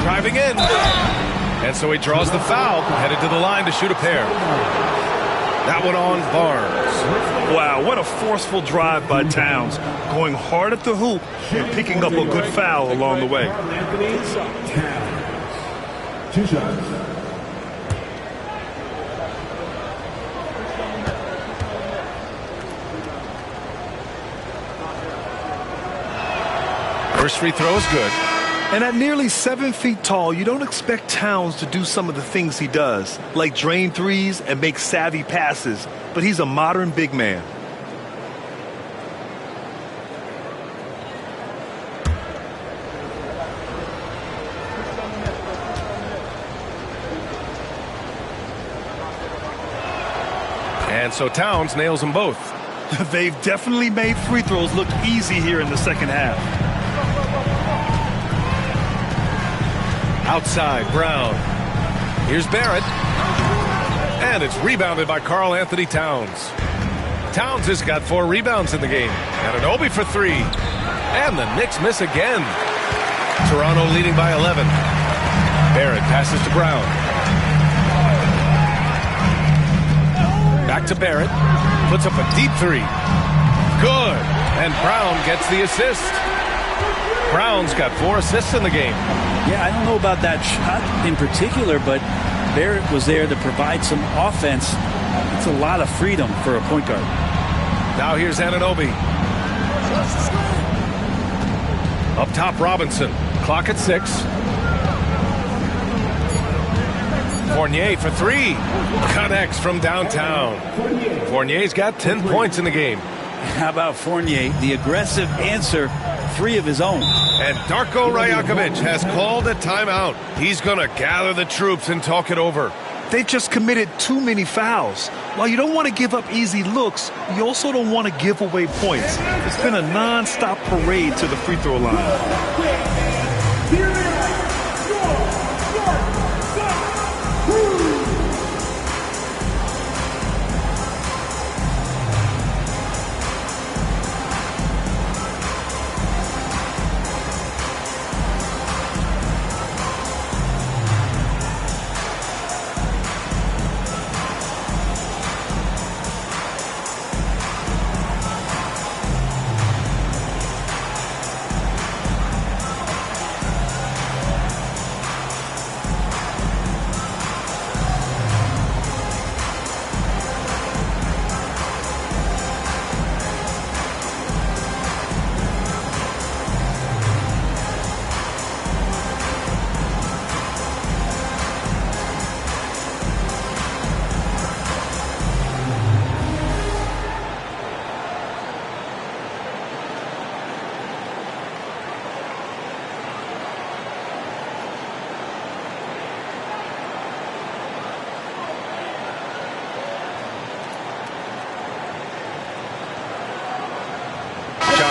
Driving in. And so he draws the foul, headed to the line to shoot a pair. That one on Barnes. Wow, what a forceful drive by Towns. Going hard at the hoop and picking up a good foul along the way. Towns. 2 shots. First free throw is good. And at nearly 7 feet tall, you don't expect Towns to do some of the things he does, like drain threes and make savvy passes. But he's a modern big man. And so Towns nails them both. They've definitely made free throws look easy here in the second half. Outside, Brown. Here's Barrett. And it's rebounded by Karl Anthony Towns. Towns has got 4 rebounds in the game. Anunoby for 3. And the Knicks miss again. Toronto leading by 11. Barrett passes to Brown. Back to Barrett. Puts up a deep 3. Good. And Brown gets the assist. Brown's got 4 assists in the game. Yeah, I don't know about that shot in particular, but Barrett was there to provide some offense. It's a lot of freedom for a point guard. Now here's Anunoby. Up top, Robinson. Clock at 6. Fournier for 3. Connects from downtown. Fournier's got 10 points in the game. How about Fournier? The aggressive answer, 3 of his own. And Darko Rajakovic has called a timeout. He's going to gather the troops and talk it over. They just committed too many fouls. While you don't want to give up easy looks, you also don't want to give away points. It's been a non-stop parade to the free throw line.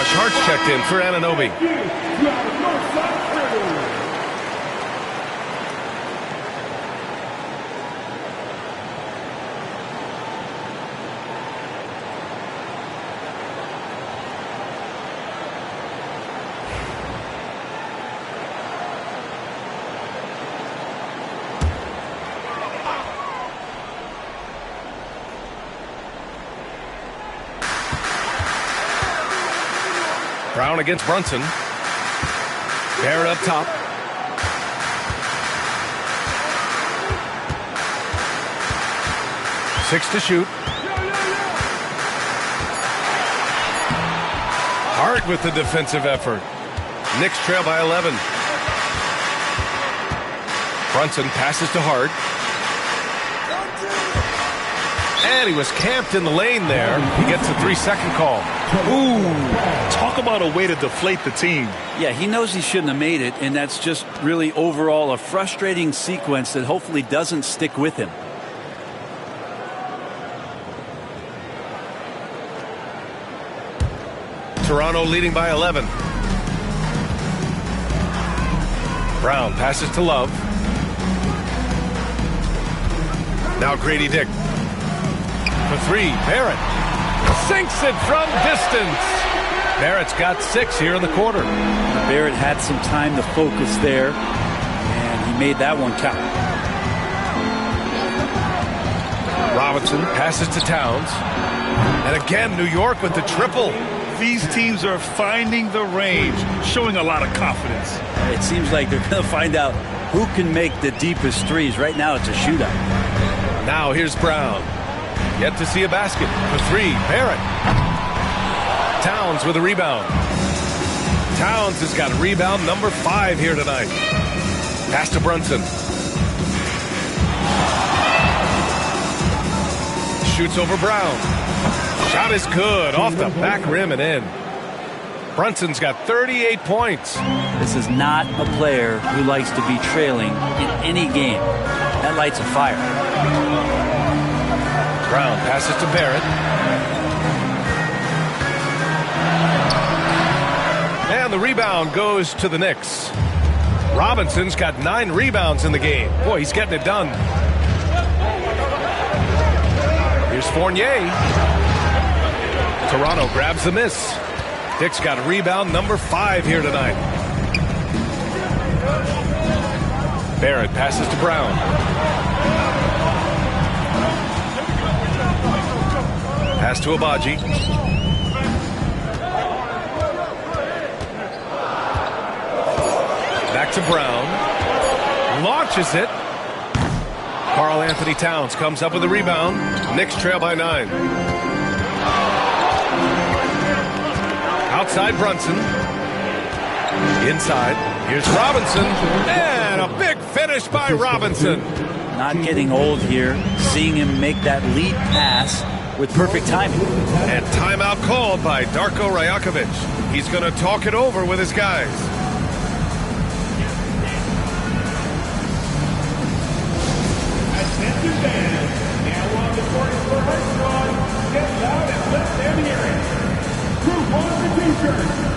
Hart's checked in for Anunoby. Brown against Brunson. Barrett up top. Six to shoot. Hart with the defensive effort. Knicks trail by 11. Brunson passes to Hart. And he was camped in the lane there. He gets a 3-second call. Ooh, talk about a way to deflate the team. Yeah, he knows he shouldn't have made it, and that's just really overall a frustrating sequence that hopefully doesn't stick with him. Toronto leading by 11. Brown passes to Love. Now Grady Dick. For three, Barrett sinks it from distance. Barrett's got 6 here in the quarter. Barrett had some time to focus there, and he made that one count. Robinson passes to Towns. And again, New York with the triple. These teams are finding the range, showing a lot of confidence. It seems like they're going to find out who can make the deepest threes. Right now, it's a shootout. Now here's Brown. Yet to see a basket. For three, Barrett. Towns with a rebound. Towns has got rebound number 5 here tonight. Pass to Brunson. Shoots over Brown. Shot is good. Off the back rim and in. Brunson's got 38 points. This is not a player who likes to be trailing in any game. That lights a fire. Brown passes to Barrett. And the rebound goes to the Knicks. Robinson's got 9 rebounds in the game. Boy, he's getting it done. Here's Fournier. Toronto grabs the miss. Dick's got rebound number 5 here tonight. Barrett passes to Brown. Pass to Abaji. Back to Brown. Launches it. Karl Anthony Towns comes up with a rebound. Knicks trail by 9. Outside Brunson. Inside. Here's Robinson. And a big finish by Robinson. Not getting old here. Seeing him make that lead pass with perfect timing. And timeout called by Darko Rajakovic. He's going to talk it over with his guys. Attention fans, now on the court for our squad. Get loud and let them hear it. Who wants the t-shirt?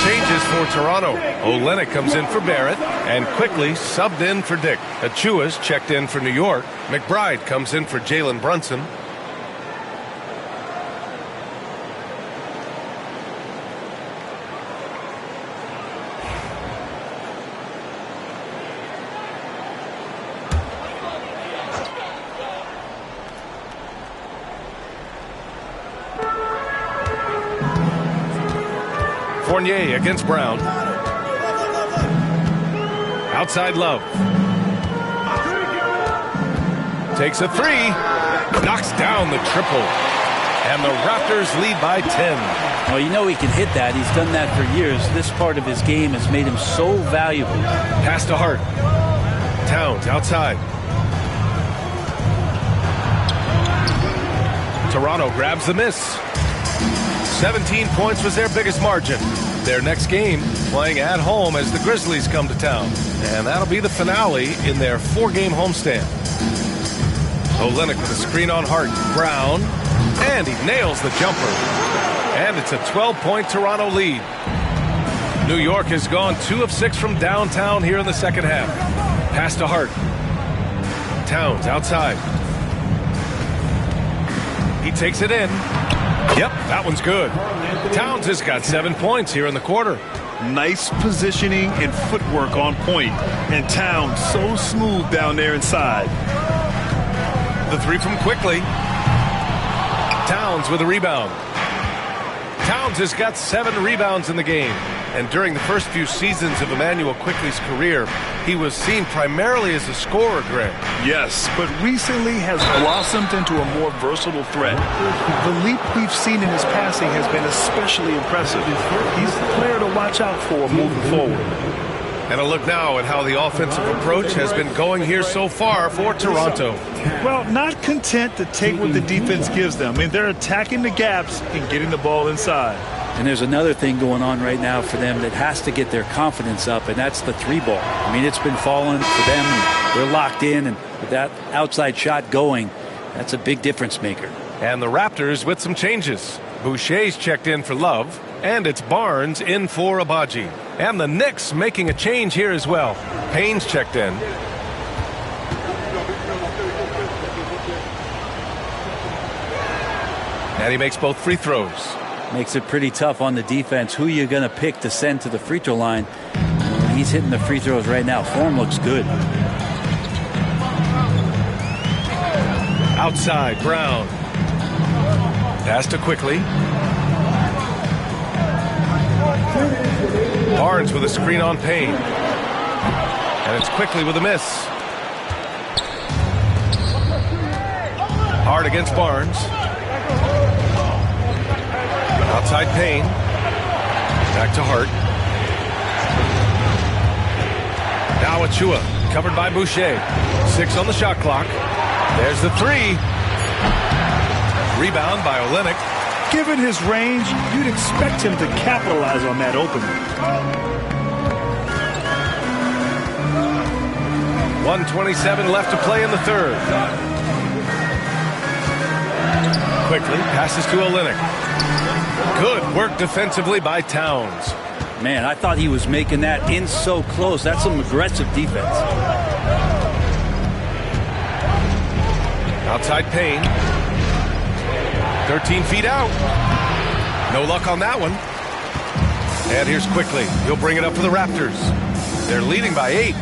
Changes for Toronto. Olenek comes in for Barrett and quickly subbed in for Dick. Achua's checked in for New York. McBride comes in for Jalen Brunson. Fournier against Brown. Outside Love. takes a three, knocks down the triple. And the Raptors lead by 10. Well, you know he can hit that. He's done that for years. This part of his game has made him so valuable. Pass to Hart. Towns outside. Toronto grabs the miss. 17 points was their biggest margin. Their next game playing at home as the Grizzlies come to town. And that'll be the finale in their 4-game homestand. Olynyk with a screen on Hart. Brown. And he nails the jumper. And it's a 12-point Toronto lead. New York has gone 2 of 6 from downtown here in the second half. Pass to Hart. Towns outside. He takes it in. Yep, that one's good. Towns has got 7 points here in the quarter. Nice positioning and footwork on point. And Towns so smooth down there inside. The three from Quickly. Towns with a rebound. Towns has got 7 rebounds in the game. And during the first few seasons of Emmanuel Quickley's career, he was seen primarily as a scorer, Greg. Yes, but recently has blossomed into a more versatile threat. The leap we've seen in his passing has been especially impressive. He's the player to watch out for moving forward. And a look now at how the offensive approach has been going here so far for Toronto. Well, not content to take what the defense gives them. I mean, they're attacking the gaps and getting the ball inside. And there's another thing going on right now for them that has to get their confidence up, and that's the 3-ball. I mean, it's been falling for them. They're locked in, and with that outside shot going, that's a big difference maker. And the Raptors with some changes. Boucher's checked in for Love, and it's Barnes in for Abaji. And the Knicks making a change here as well. Payne's checked in. And he makes both free throws. Makes it pretty tough on the defense. Who you going to pick to send to the free throw line? He's hitting the free throws right now. Form looks good. Outside, Brown. Pass to Quickly. Barnes with a screen on Payne. And it's Quickly with a miss. Hard against Barnes. Outside Payne. Back to Hart. Now Achua, covered by Boucher. 6 on the shot clock. There's the 3. Rebound by Olynyk. Given his range, you'd expect him to capitalize on that opening. 1:27 left to play in the third. Quickly passes to Olynyk. Good work defensively by Towns. Man, I thought he was making that in so close. That's some aggressive defense. Outside Payne. 13 feet out. No luck on that one. And here's Quickly. He'll bring it up for the Raptors. They're leading by 8.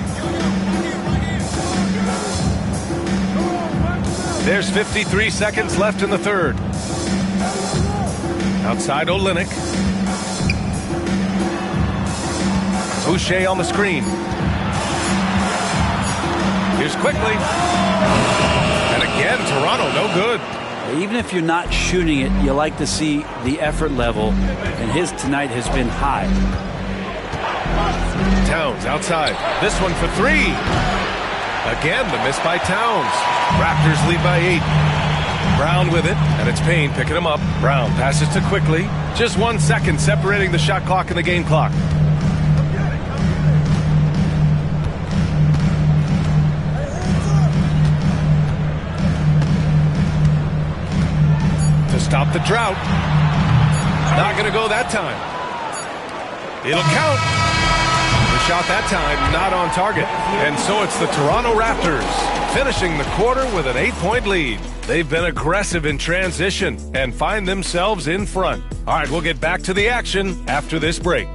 There's 53 seconds left in the third. Outside Olynyk. Boucher on the screen. Here's Quickly. And again, Toronto no good. Even if you're not shooting it, you like to see the effort level, and his tonight has been high. Towns outside. This one for 3. Again, the miss by Towns. Raptors lead by 8. Brown with it, and it's Payne picking him up. Brown passes to Quickly. Just 1 second separating the shot clock and the game clock. To stop the drought. Not going to go that time. It'll count. The shot that time not on target. And so it's the Toronto Raptors finishing the quarter with an 8-point lead. They've been aggressive in transition and find themselves in front. All right, we'll get back to the action after this break.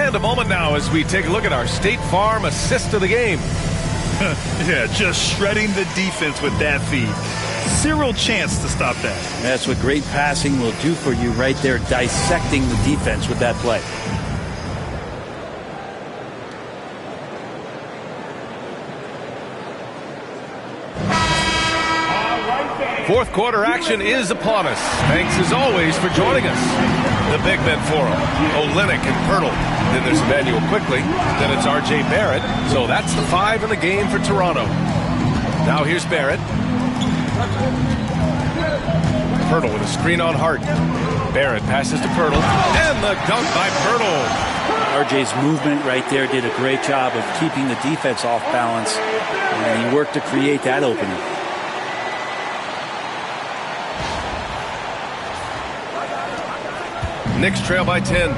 And a moment now as we take a look at our State Farm assist of the game. Yeah, just shredding the defense with that feed. Zero chance to stop that. That's what great passing will do for you right there, dissecting the defense with that play. Fourth quarter action is upon us. Thanks as always for joining us. The big men for him, Olynyk and Pirtle. Then there's Emmanuel Quickly. Then it's R.J. Barrett. So that's the 5 in the game for Toronto. Now here's Barrett. Pirtle with a screen on Hart. Barrett passes to Pirtle. And the dunk by Pirtle. RJ's movement right there did a great job of keeping the defense off balance. And he worked to create that opening. Knicks trail by 10.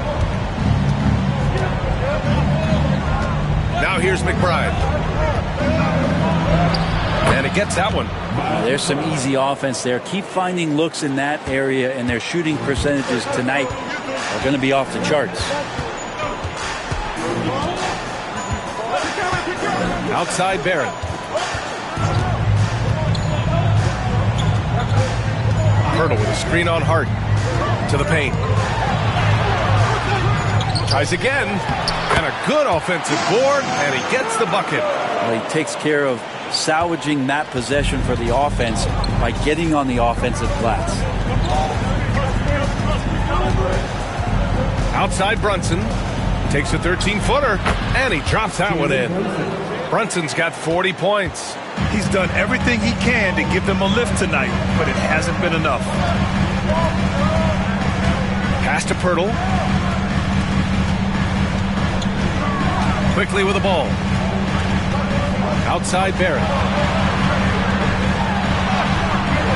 Now here's McBride. And he gets that one. There's some easy offense there. Keep finding looks in that area, and their shooting percentages tonight are going to be off the charts. Outside Barrett. Pirtle with a screen on Hart. To the paint. Tries again. And a good offensive board, and he gets the bucket. Well, he takes care of salvaging that possession for the offense by getting on the offensive glass. Outside Brunson. Takes a 13-footer, and he drops that one in. Brunson's got 40 points. He's done everything he can to give them a lift tonight, but it hasn't been enough. Pass to Pirtle. Quickly with the ball. Outside Barrett.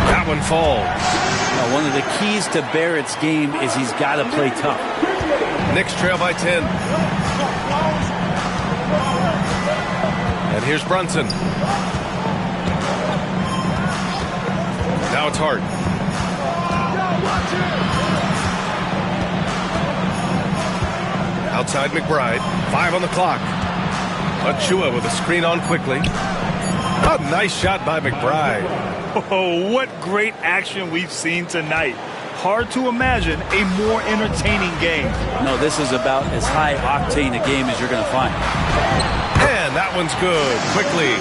That one falls. Now, one of the keys to Barrett's game is he's got to play tough. Knicks trail by 10. And here's Brunson. Now it's Hart. Outside McBride. 5 on the clock. Achua with a screen on Quickly. A nice shot by McBride. Oh, what great action we've seen tonight. Hard to imagine a more entertaining game. No, this is about as high octane a game as you're going to find. And that one's good. Quickly.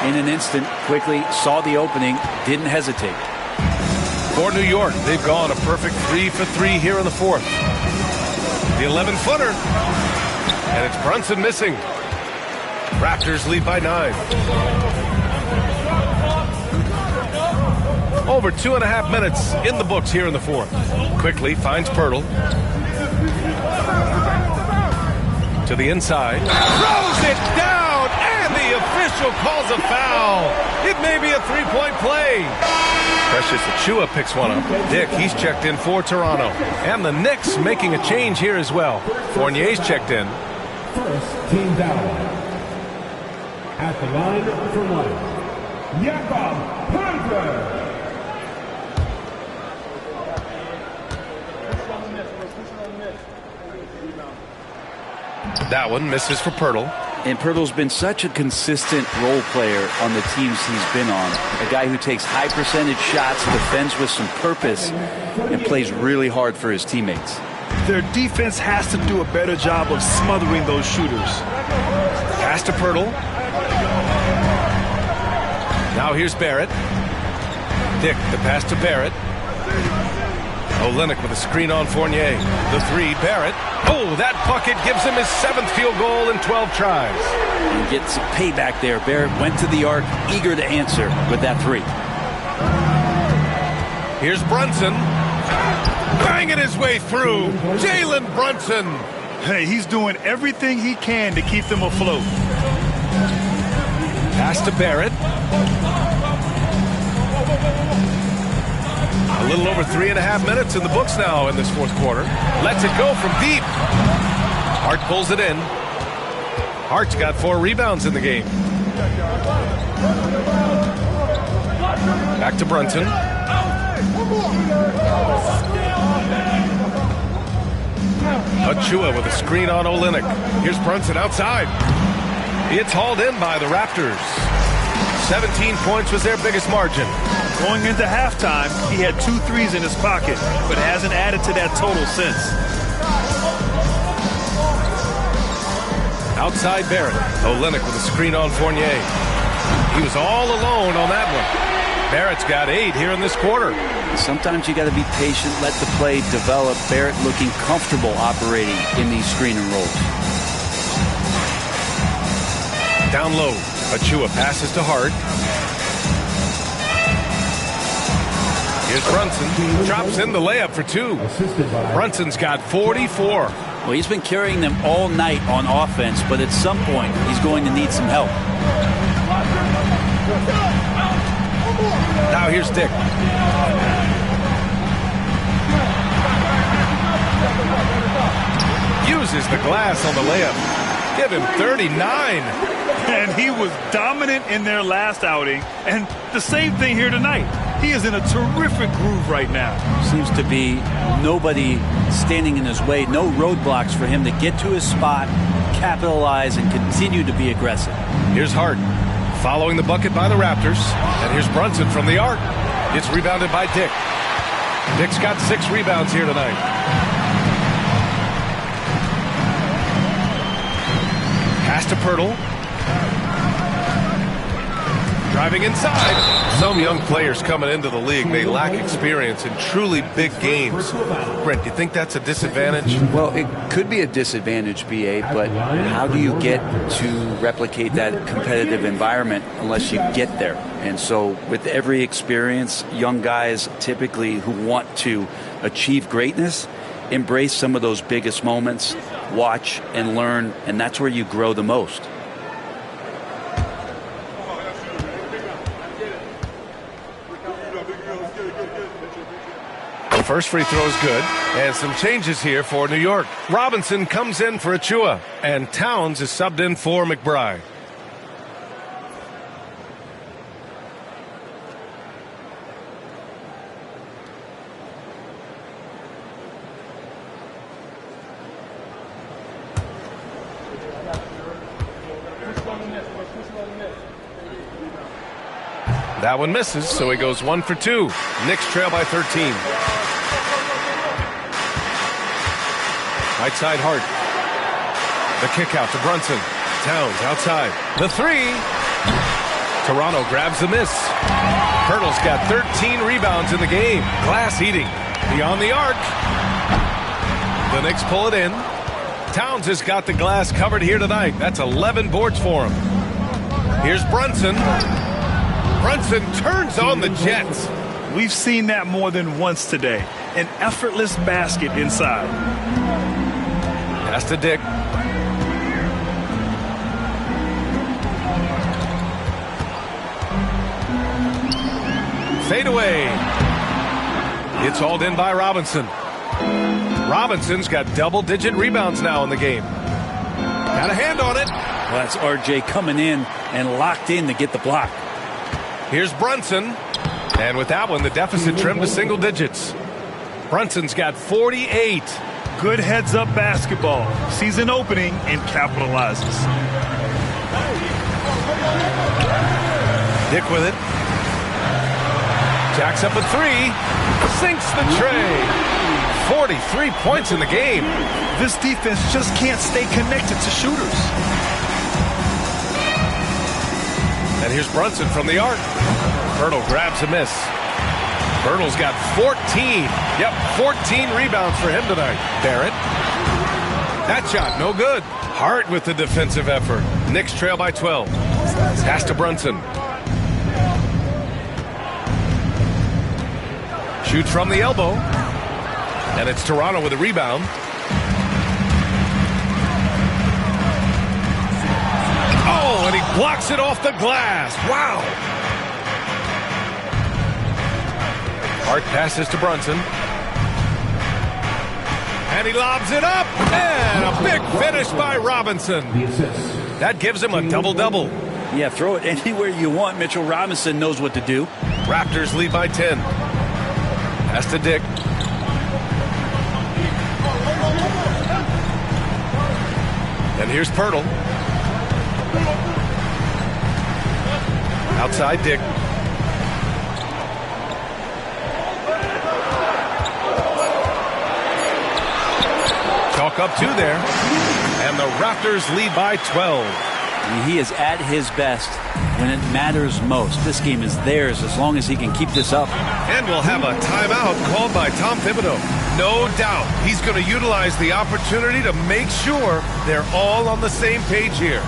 In an instant, Quickly saw the opening, didn't hesitate. For New York, they've gone a perfect 3 for 3 here in the fourth. The 11-footer. And it's Brunson missing. Raptors lead by 9. Over 2.5 minutes in the books here in the fourth. Quickly finds Pirtle. To the inside. Throws it down, and the official calls a foul. It may be a three-point play. Precious Achua picks one up. Dick, he's checked in for Toronto. And the Knicks making a change here as well. Fournier's checked in. First team down. At the line for one, Jakob Panther. That one misses for Pirtle. And Pirtle's been such a consistent role player on the teams he's been on. A guy who takes high percentage shots, defends with some purpose, and plays really hard for his teammates. Their defense has to do a better job of smothering those shooters. Pass to Pirtle. Now here's Barrett. Dick, the pass to Barrett. Olynyk with a screen on Fournier. The 3, Barrett. Oh, that bucket gives him his 7th field goal in 12 tries. And gets some payback there. Barrett went to the arc, eager to answer with that 3. Here's Brunson. Banging his way through. Jalen Brunson. Hey, he's doing everything he can to keep them afloat. Pass to Barrett. A little over 3.5 minutes in the books now in this fourth quarter. Lets it go from deep. Hart pulls it in. Hart's got 4 rebounds in the game. Back to Brunson. Achua with a screen on Olynyk. Here's Brunson outside. It's hauled in by the Raptors. 17 points was their biggest margin. Going into halftime, he had 2 threes in his pocket, but hasn't added to that total since. Outside Barrett. Olynyk with a screen on Fournier. He was all alone on that one. Barrett's got 8 here in this quarter. Sometimes you got to be patient, let the play develop. Barrett looking comfortable operating in these screen and rolls. Down low. Achua passes to Hart. Here's Brunson. Drops in the layup for 2. Brunson's got 44. Well, he's been carrying them all night on offense, but at some point, he's going to need some help. Now here's Dick. Uses the glass on the layup. Give him 39. And he was dominant in their last outing. And the same thing here tonight. He is in a terrific groove right now. Seems to be nobody standing in his way. No roadblocks for him to get to his spot, capitalize, and continue to be aggressive. Here's Hart. Following the bucket by the Raptors. And here's Brunson from the arc. It's rebounded by Dick. Dick's got 6 rebounds here tonight. Pass to Pirtle. Driving inside. Some young players coming into the league, they lack experience in truly big games. Brent, do you think that's a disadvantage? Well, it could be a disadvantage, BA, but how do you get to replicate that competitive environment unless you get there? And so with every experience, young guys typically who want to achieve greatness embrace some of those biggest moments, watch and learn, and that's where you grow the most. First free throw is good. And some changes here for New York. Robinson comes in for Achua. And Towns is subbed in for McBride. That one misses, so he goes 1 for 2. Knicks trail by 13. Right side Hart. The kick out to Brunson. Towns outside. The 3. Toronto grabs the miss. Pirtle's got 13 rebounds in the game. Glass eating. Beyond the arc. The Knicks pull it in. Towns has got the glass covered here tonight. That's 11 boards for him. Here's Brunson. Brunson turns on the Jets. We've seen that more than once today. An effortless basket inside. Pass to Dick. Fade away. It's hauled in by Robinson. Robinson's got double-digit rebounds now in the game. Got a hand on it. Well, that's RJ coming in and locked in to get the block. Here's Brunson. And with that one, the deficit trimmed to single digits. Brunson's got 48. Good heads-up basketball. Sees an opening and capitalizes. Dick with it. Jacks up a 3. Sinks the tray. 43 points in the game. This defense just can't stay connected to shooters. And here's Brunson from the arc. Pirtle grabs a miss. Pirtle's got 14. Yep, 14 rebounds for him tonight. Barrett. That shot, no good. Hart with the defensive effort. Knicks trail by 12. Pass to Brunson. Shoots from the elbow. And it's Toronto with a rebound. Oh, and he blocks it off the glass. Wow. Hart passes to Brunson. And he lobs it up. And a big finish by Robinson. That gives him a double-double. Yeah, throw it anywhere you want. Mitchell Robinson knows what to do. Raptors lead by 10. Pass to Dick. And here's Pirtle. Outside Dick. Chalk up 2 there. And the Raptors lead by 12. He is at his best when it matters most. This game is theirs as long as he can keep this up. And we'll have a timeout called by Tom Thibodeau. No doubt he's going to utilize the opportunity to make sure they're all on the same page here.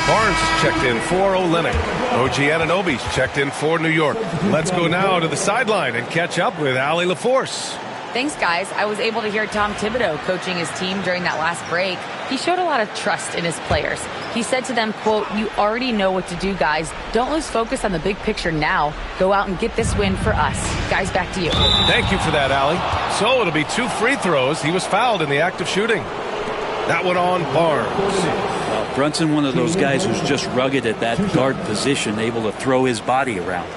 Barnes checked in for Olynyk. OG Anunoby's checked in for New York. Let's go now to the sideline and catch up with Allie LaForce. Thanks, guys. I was able to hear Tom Thibodeau coaching his team during that last break. He showed a lot of trust in his players. He said to them, quote, "You already know what to do, guys. Don't lose focus on the big picture now. Go out and get this win for us." Guys, back to you. Thank you for that, Allie. So it'll be 2 free throws. He was fouled in the act of shooting. That one on Barnes. Brunson, one of those guys who's just rugged at that guard position, able to throw his body around.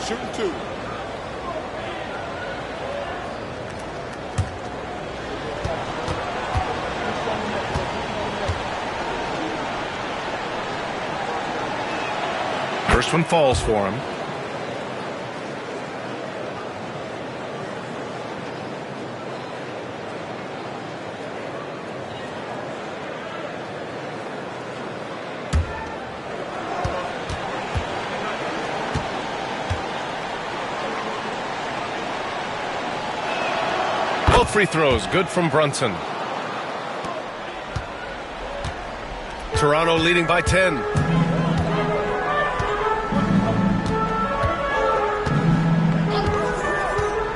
Shooting 2. First one falls for him. Both free throws good from Brunson. Toronto leading by 10.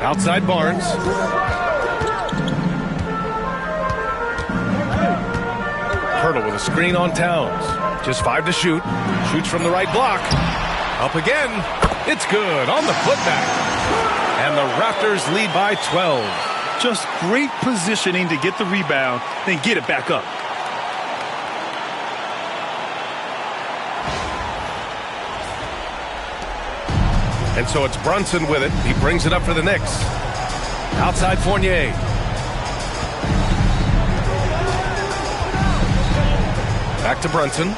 Outside Barnes. Pirtle with a screen on Towns. Just 5 to shoot. Shoots from the right block. Up again. It's good on the putback. And the Raptors lead by 12. Just great positioning to get the rebound, then get it back up. And so it's Brunson with it. He brings it up for the Knicks. Outside Fournier. Back to Brunson.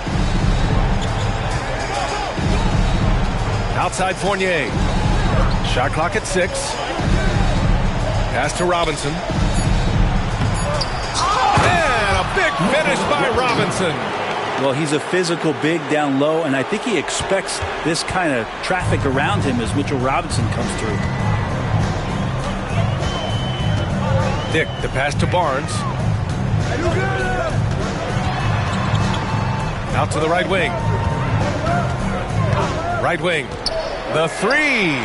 Outside Fournier. Shot clock at 6. Pass to Robinson. And a big finish by Robinson. Well, he's a physical big down low, and I think he expects this kind of traffic around him as Mitchell Robinson comes through. Dick, the pass to Barnes. Out to the right wing. Right wing. The 3.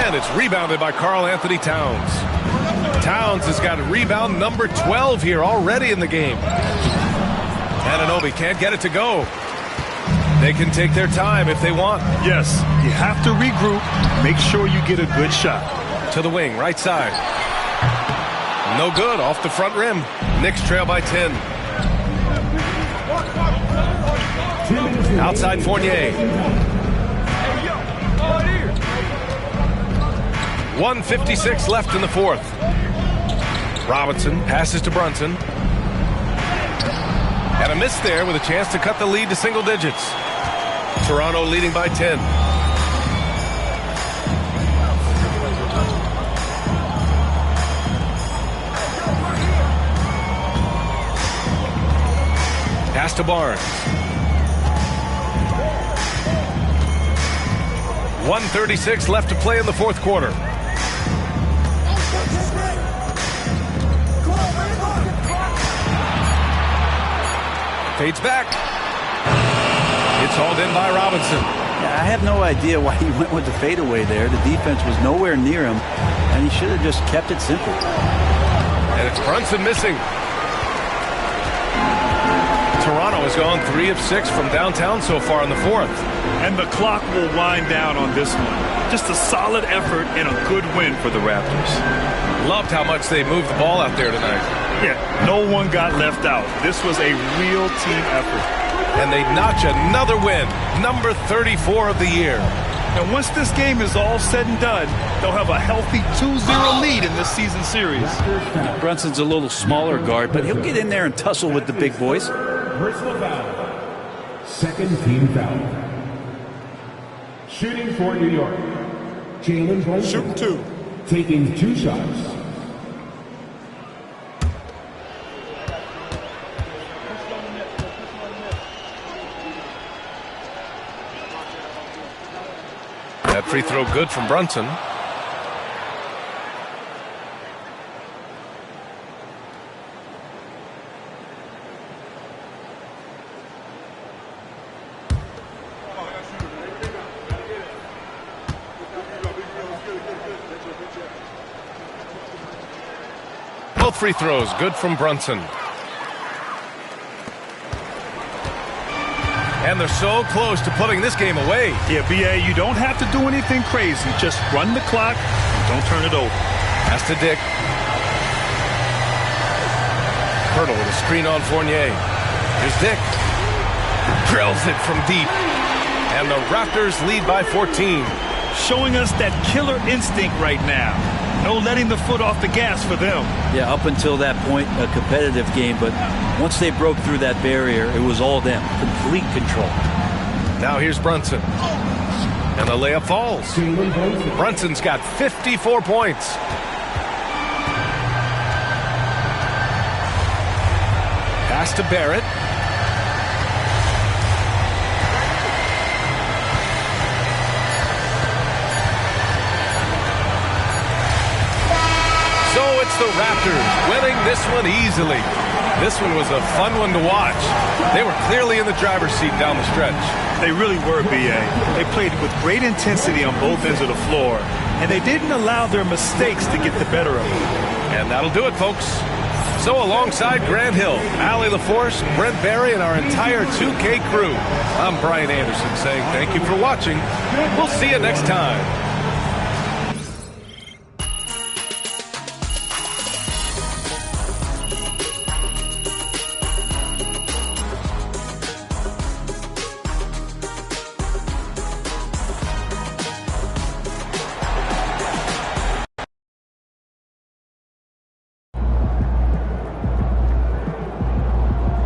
And it's rebounded by Karl Anthony Towns. Towns has got rebound number 12 here already in the game. Anunoby can't get it to go. They can take their time if they want. Yes, you have to regroup. Make sure you get a good shot. To the wing, right side. No good, off the front rim. Knicks trail by 10. Outside Fournier. 1:56 left in the fourth. Robinson passes to Brunson. And a miss there with a chance to cut the lead to single digits. Toronto leading by 10. Pass to Barnes. 1:36 left to play in the fourth quarter. Fades back. It's hauled in by Robinson. I have no idea why he went with the fadeaway there. The defense was nowhere near him, and he should have just kept it simple. And it's Brunson missing. Toronto has gone 3 of 6 from downtown so far in the fourth. And the clock will wind down on this one. Just a solid effort and a good win for the Raptors. Loved how much they moved the ball out there tonight. Yeah, no one got left out. This was a real team effort. And they notch another win, number 34 of the year. And once this game is all said and done, they'll have a healthy 2-0 lead in this season series. Brunson's a little smaller guard, but he'll get in there and tussle with the big boys. Personal foul. Second team foul. Shooting for New York. Jalen Brunson. Shooting 2. Taking 2 shots. That free throw good from Brunson. Both free throws good from Brunson. And they're so close to putting this game away. Yeah, B.A., you don't have to do anything crazy. Just run the clock and don't turn it over. Pass to Dick. Hurdle with a screen on Fournier. Here's Dick. Drills it from deep. And the Raptors lead by 14. Showing us that killer instinct right now. No letting the foot off the gas for them. Yeah, up until that point, a competitive game, but once they broke through that barrier, it was all them. Complete control. Now here's Brunson. And the layup falls. Brunson's got 54 points. Pass to Barrett. So it's the Raptors winning this one easily. This one was a fun one to watch. They were clearly in the driver's seat down the stretch. They really were, B.A. They played with great intensity on both ends of the floor, and they didn't allow their mistakes to get the better of them. And that'll do it, folks. So alongside Grant Hill, Allie LaForce, Brent Barry, and our entire 2K crew, I'm Brian Anderson saying thank you for watching. We'll see you next time.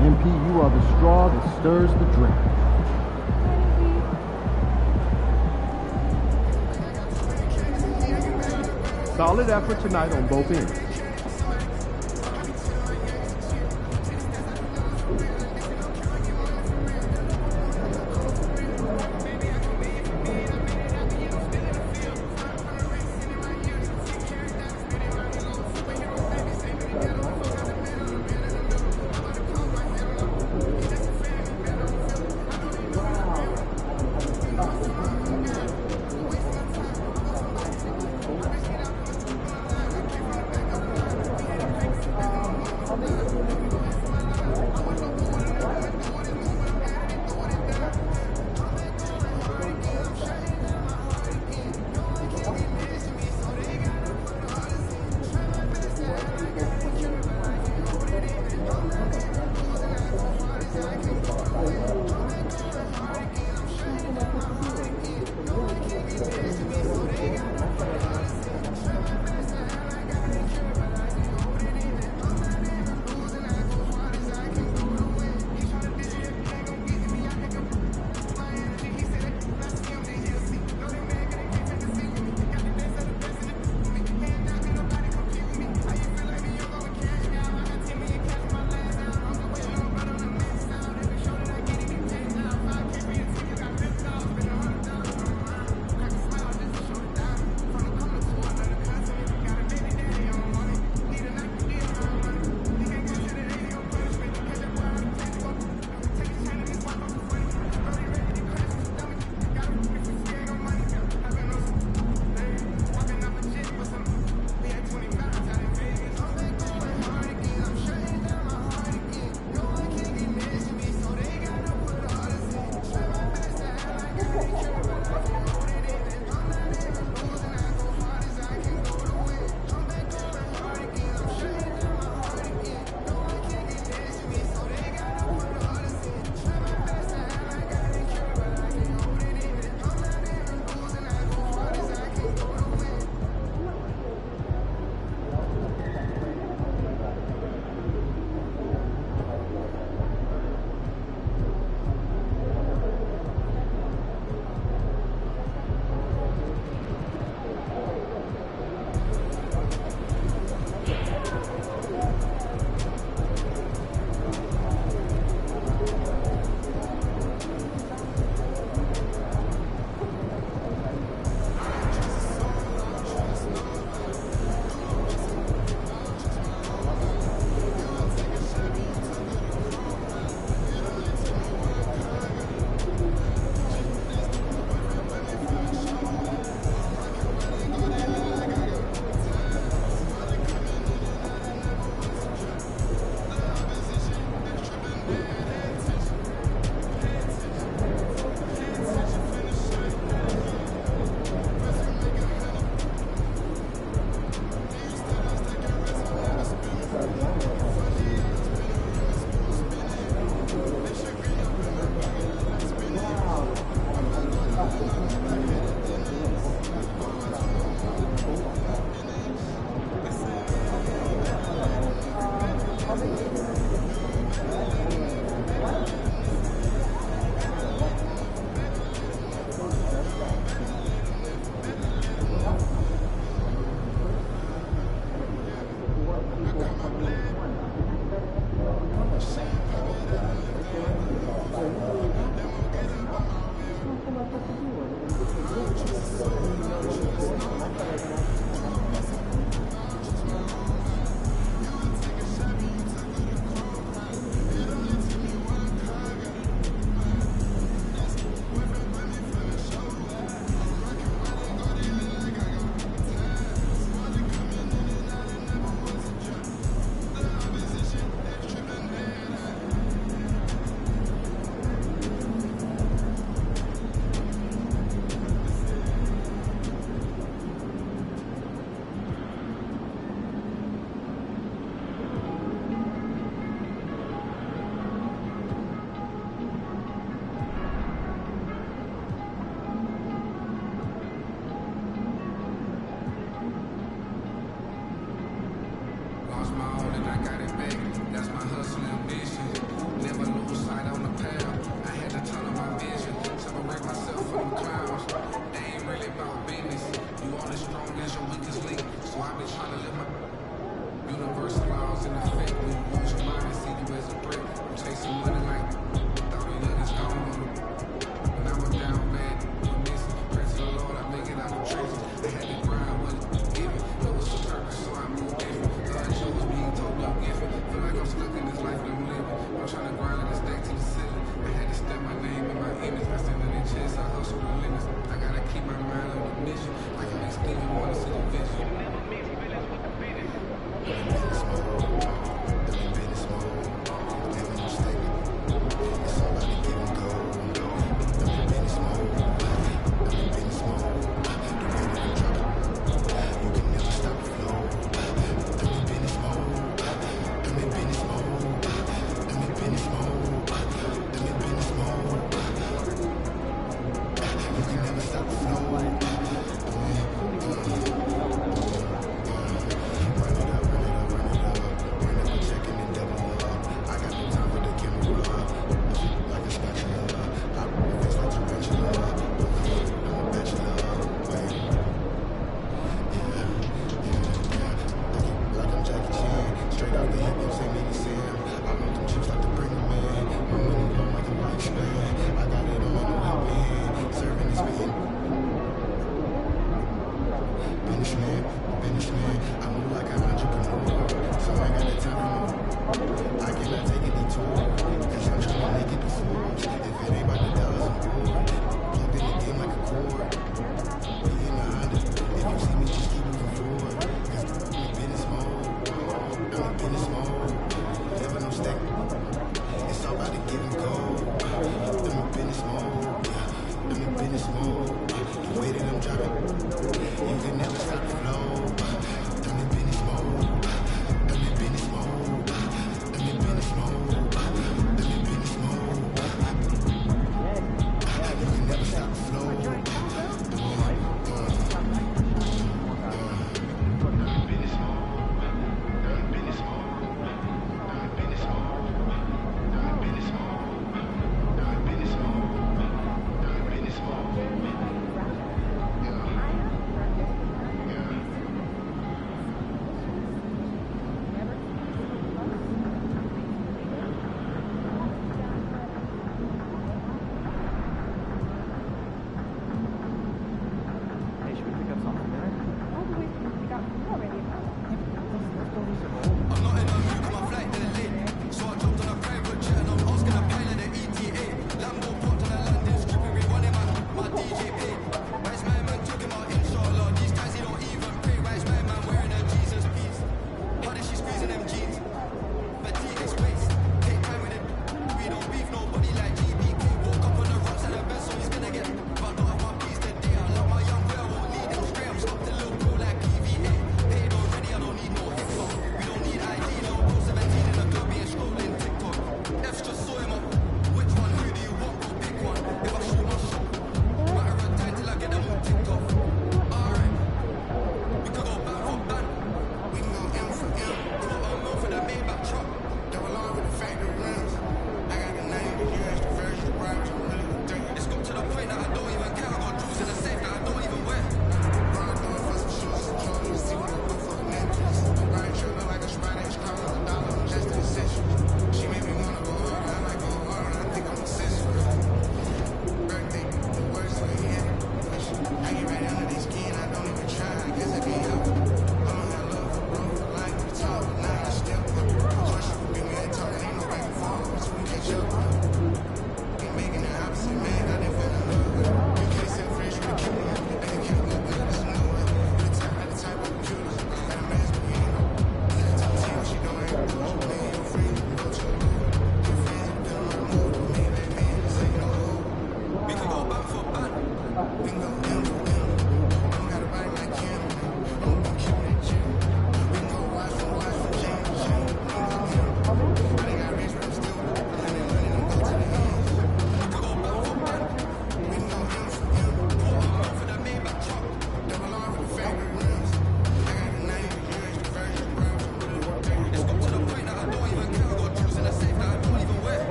MP, you are the straw that stirs the drink. Solid effort tonight on both ends.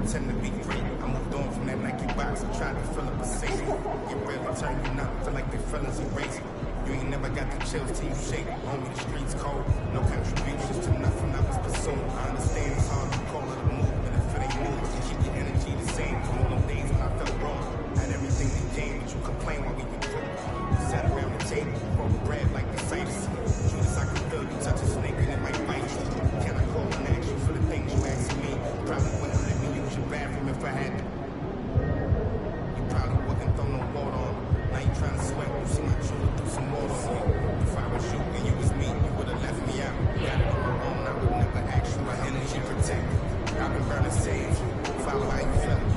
pretend to be great. I moved on from that Nike box and tried to fill up a safe. Get real and turn you up, feel like they fellas erase. You ain't never got the chills till you shake. Homie, the streets cold. No contributions to nothing I was pursuing. I understand it's hard to call it a move, but if it ain't moving, you keep your energy the same. Come on, them days when I felt wrong. Had everything they gained, but you complain while we were drunk. We sat around the table, broke bread like the saints. Judas, I could feel you touch a snake and it might bite you. Can I call and ask you for the things you asked me? Probably wouldn't let me use your bathroom if I had to. You probably wouldn't throw no water on. Now you trying to sweat, you see my children threw some water on me. If I was you and you was me, you would've left me out. Got it all wrong, I would never ask you my energy protect. I've been burning sage, follow how you feel.